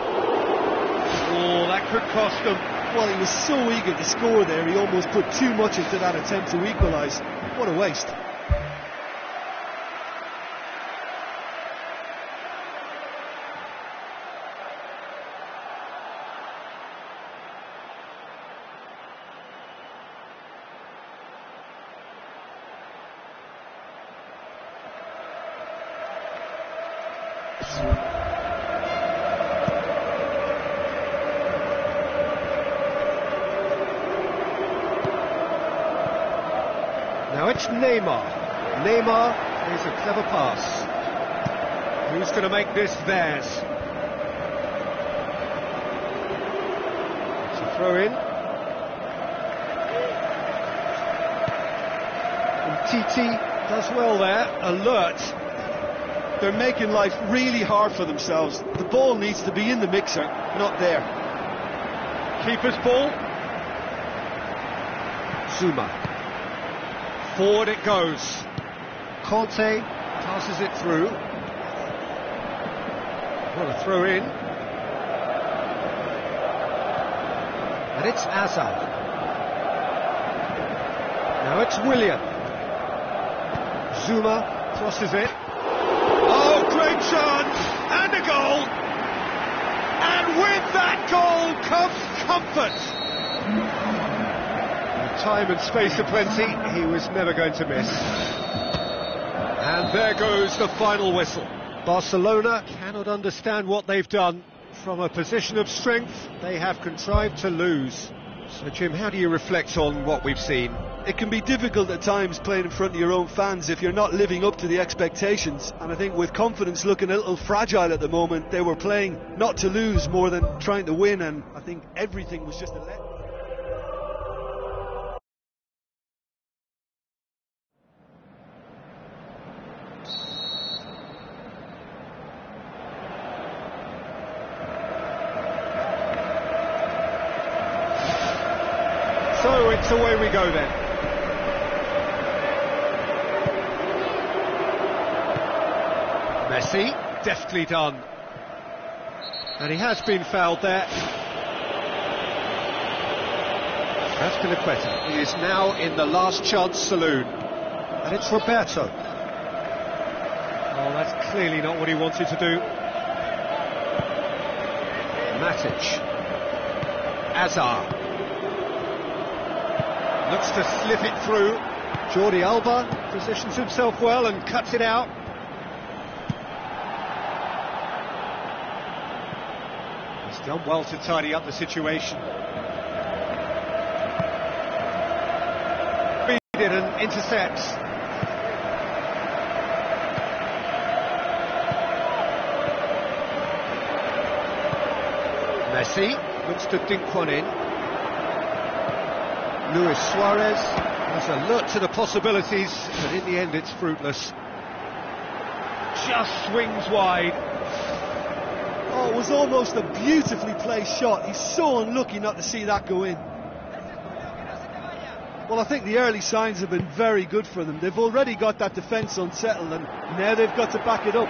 Speaker 1: Oh, that could cost them.
Speaker 2: Well, he was so eager to score there, he almost put too much into that attempt to equalise. What a waste.
Speaker 1: Now it's Neymar. Neymar is a clever pass. Who's going to make this theirs? It's a throw in. And Titi does well there, alert.
Speaker 2: They're making life really hard for themselves. The ball needs to be in the mixer, not there.
Speaker 1: Keeper's ball. Zuma. Forward it goes. Conte passes it through. Well, a throw in. And it's Azar. Now it's Willian. Zuma crosses it. Oh, great chance! And a goal! And with that goal comes comfort! Time and space aplenty, he was never going to miss. And there goes the final whistle. Barcelona cannot understand what they've done. From a position of strength, they have contrived to lose. So, Jim, how do you reflect on what we've seen?
Speaker 2: It can be difficult at times playing in front of your own fans if you're not living up to the expectations. And I think with confidence looking a little fragile at the moment, they were playing not to lose more than trying to win, and I think everything was just a let.
Speaker 1: So it's away we go then. Messi, deftly done. And he has been fouled there. Azpilicueta is now in the last chance saloon. And it's Roberto. Oh, that's clearly not what he wanted to do. Matic. Azar. Looks to slip it through. Jordi Alba positions himself well and cuts it out. He's done well to tidy up the situation. Beat it and intercepts. Messi looks to dink one in. Luis Suarez has alert to the possibilities, but in the end it's fruitless. Just swings wide.
Speaker 2: Oh, it was almost a beautifully placed shot. He's so unlucky not to see that go in. Well, I think the early signs have been very good for them. They've already got that defence unsettled, and now they've got to back it up.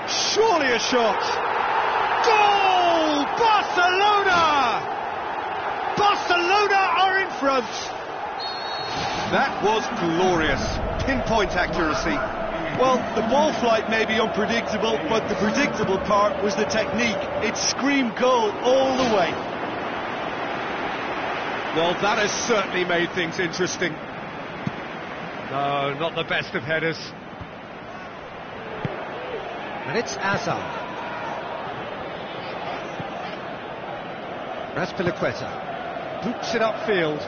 Speaker 1: Surely a shot! Goal! Barcelona! Barcelona are in front. That was glorious. Pinpoint accuracy.
Speaker 2: Well, the ball flight may be unpredictable, but the predictable part was the technique. It screamed goal all the way.
Speaker 1: Well, that has certainly made things interesting. No, not the best of headers. And it's Azar. Azpilicueta. boots it upfield.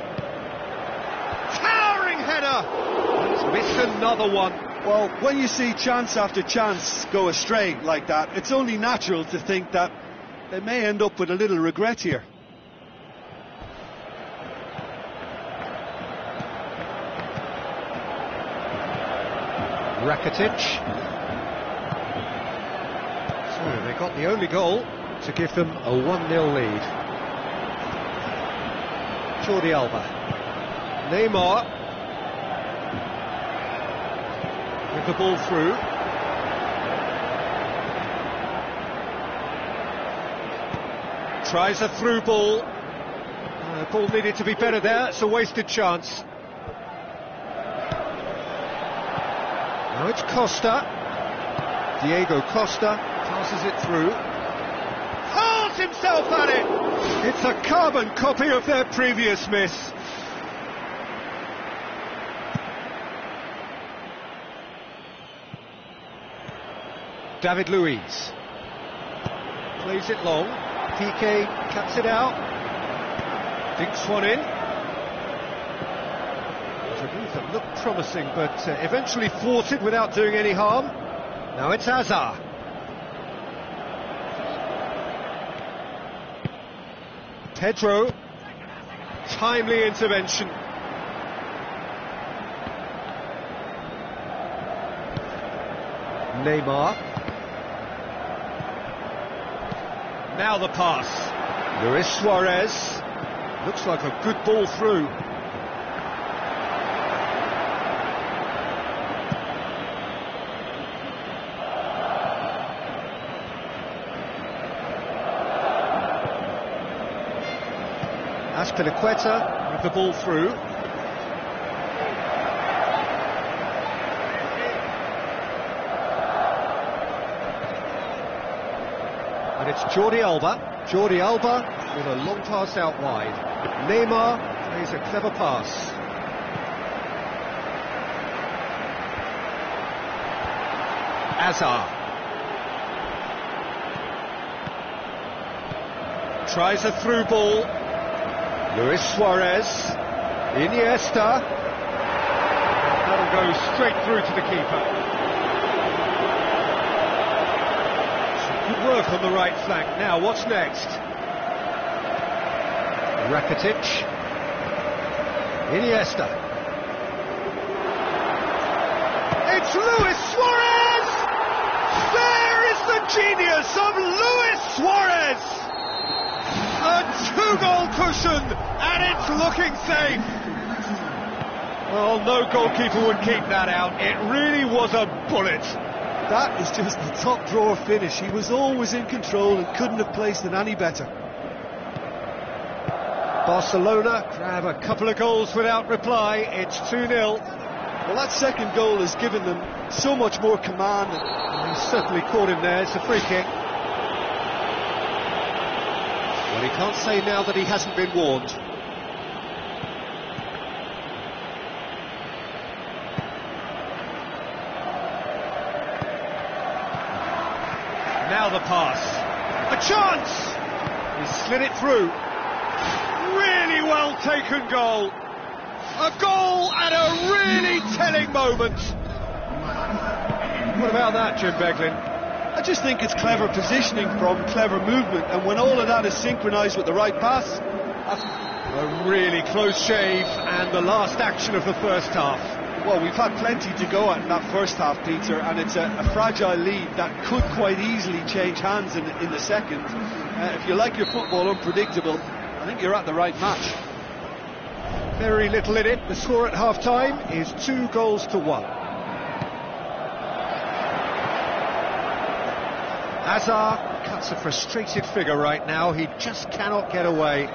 Speaker 1: Towering header! Let's miss another one.
Speaker 2: Well, when you see chance after chance go astray like that, it's only natural to think that they may end up with a little regret here.
Speaker 1: Rakitic. So they got the only goal to give them a 1-0 lead. Jordi Alba. Neymar. With the ball through. Tries a through ball. Ball needed to be better there. It's a wasted chance. Now it's Costa. Diego Costa passes it through. Hurls himself at it! It's a carbon copy of their previous miss. David Luiz. Plays it long. Piqué cuts it out. Dinks one in. A move that looked promising, but eventually thwarted without doing any harm. Now it's Haşaa. Pedro. Timely intervention. Neymar. Now the pass. Luis Suarez. Looks like a good ball through. Azpilicueta with the ball through. And it's Jordi Alba. Jordi Alba with a long pass out wide. Neymar plays a clever pass. Haşaa. Tries a through ball. Luis Suarez. Iniesta. That'll go straight through to the keeper. Good work on the right flank. Now, what's next? Rakitic. Iniesta. It's Luis Suarez! There is the genius of Luis Suarez! A 2-goal cushion, and it's looking safe! Oh, no goalkeeper would keep that out. It really was a bullet.
Speaker 2: That is just the top drawer finish. He was always in control and couldn't have placed it any better.
Speaker 1: Barcelona grab a couple of goals without reply. It's 2-0.
Speaker 2: Well, that second goal has given them so much more command.
Speaker 1: And he's certainly caught him there. It's a free kick. Well, he can't say now that he hasn't been warned. Now the pass. A chance! He slid it through. Really well taken goal. A goal at a really telling moment. What about that, Jim Beglin?
Speaker 2: I just think it's clever positioning from clever movement, and when all of that is synchronised with the right pass...
Speaker 1: A really close shave, and the last action of the first half.
Speaker 2: Well, we've had plenty to go at in that first half, Peter, and it's a fragile lead that could quite easily change hands in the second. If you like your football unpredictable, I think you're at the right match.
Speaker 1: Very little in it. The score at half-time is 2-1. Haşaa cuts a frustrated figure right now. He just cannot get away.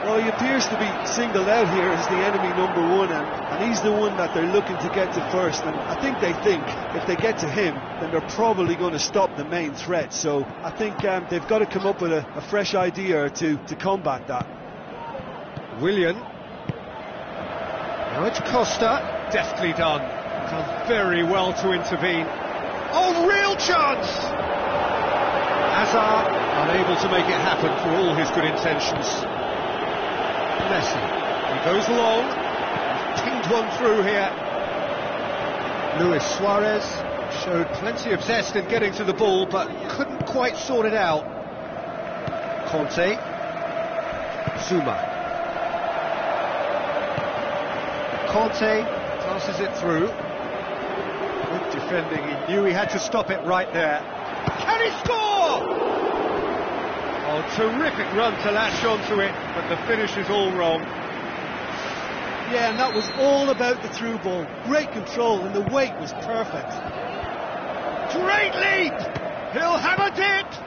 Speaker 2: Well, he appears to be singled out here as the enemy number one, and he's the one that they're looking to get to first. And I think if they get to him, then they're probably going to stop the main threat. So I think they've got to come up with a fresh idea or two to combat that.
Speaker 1: Willian. Now it's Costa. Deftly done. Done very well to intervene. Oh, real chance! Haşaa unable to make it happen for all his good intentions. Messi. He goes long. He's pinged one through here. Luis Suarez showed plenty of zest in getting to the ball, but couldn't quite sort it out. Conte. Zuma. Conte passes it through. Good defending, he knew he had to stop it right there. Can he score? Oh, terrific run to latch onto it, but the finish is all wrong.
Speaker 2: Yeah, and that was all about the through ball. Great control, and the weight was perfect.
Speaker 1: Great leap! He'll hammer it!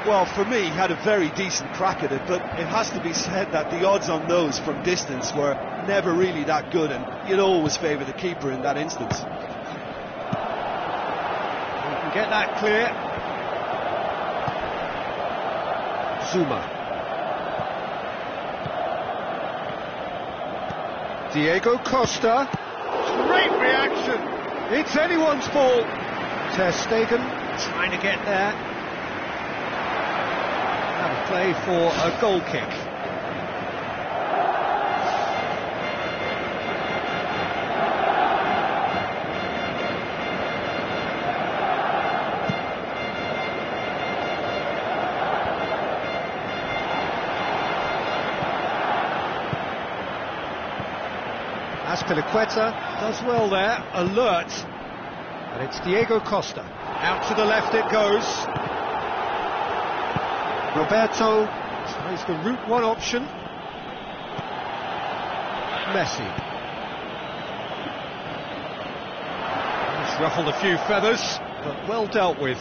Speaker 2: Well, for me, he had a very decent crack at it, but it has to be said that the odds on those from distance were never really that good, and you'd always favour the keeper in that instance.
Speaker 1: You can get that clear. Zuma. Diego Costa. Great reaction. It's anyone's ball. Ter Stegen trying to get there. Have a play for a goal kick. Azpilicueta does well there, alert, and it's Diego Costa. Out to the left it goes. Roberto tries the route one option. Messi. He's ruffled a few feathers, but well dealt with.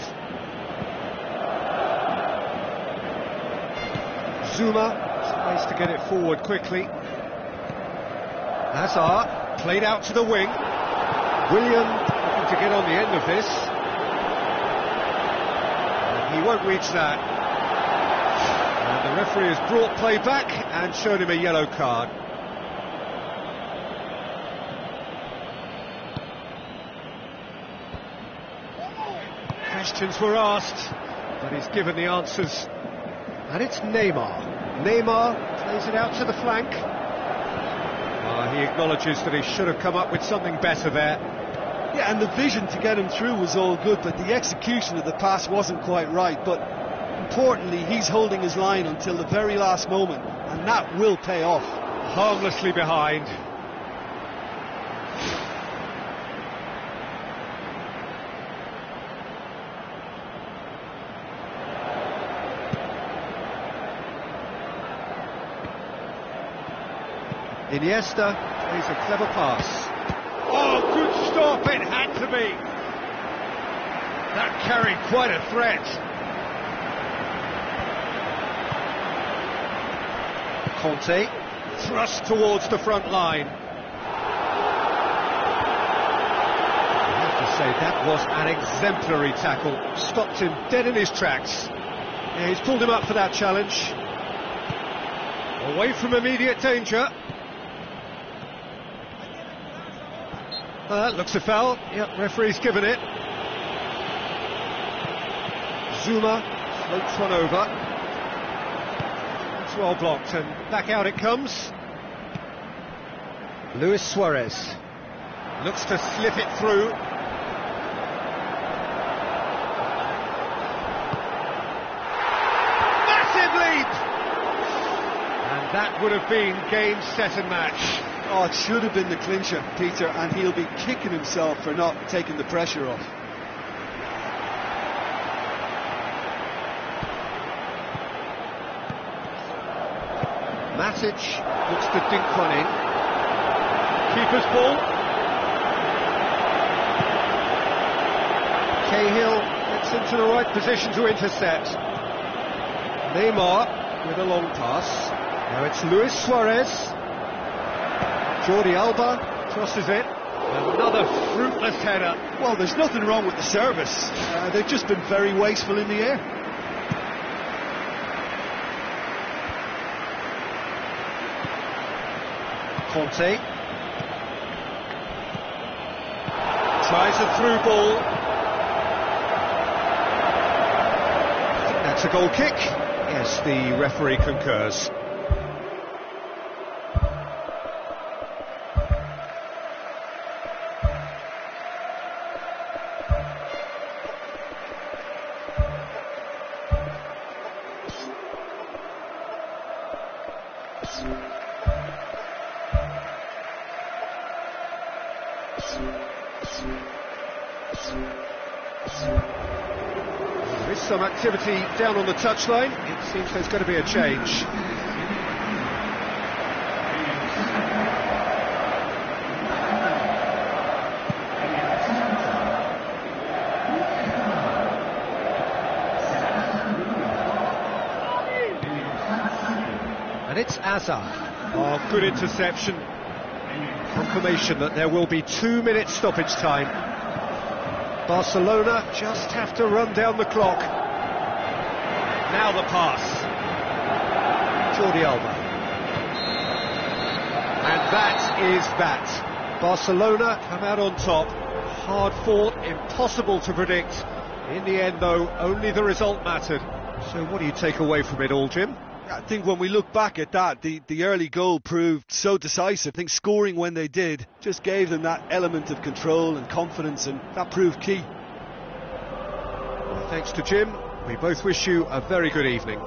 Speaker 1: Zuma tries to get it forward quickly. Hazard played out to the wing. William looking to get on the end of this. And he won't reach that. And the referee has brought play back and shown him a yellow card. Questions were asked, but he's given the answers. And it's Neymar. Neymar plays it out to the flank. He acknowledges that he should have come up with something better there.
Speaker 2: Yeah, and the vision to get him through was all good, but the execution of the pass wasn't quite right. But importantly, he's holding his line until the very last moment, and that will pay off.
Speaker 1: Harmlessly behind. Iniesta plays a clever pass. Oh, good stop, it had to be. That carried quite a threat. Conte, thrust towards the front line. I have to say, that was an exemplary tackle. Stopped him dead in his tracks. Yeah, he's pulled him up for that challenge. Away from immediate danger. Looks a foul. Yep, referee's given it. Zuma floats one over. It's well blocked, and back out it comes. Luis Suarez looks to slip it through. Massive leap! And that would have been game, set and match.
Speaker 2: Oh, it should have been the clincher, Peter, and he'll be kicking himself for not taking the pressure off.
Speaker 1: Matic looks to dink one in. Keeper's ball. Cahill gets into the right position to intercept. Neymar with a long pass. Now it's Luis Suarez. Jordi Alba crosses it. Another fruitless header.
Speaker 2: Well, there's nothing wrong with the service. They've just been very wasteful in the air.
Speaker 1: Conte tries a through ball. I think that's a goal kick. Yes, the referee concurs. There is some activity down on the touchline. It seems there's going to be a change. And it's Azar. Oh, good interception. Confirmation that there will be 2 minutes stoppage time. Barcelona just have to run down the clock. Now the pass. Jordi Alba. And that is that. Barcelona come out on top. Hard fought, impossible to predict. In the end, though, only the result mattered. So what do you take away from it all, Jim?
Speaker 2: I think when we look back at that, the early goal proved so decisive. I think scoring when they did just gave them that element of control and confidence, and that proved key.
Speaker 1: Well, thanks to Jim. We both wish you a very good evening.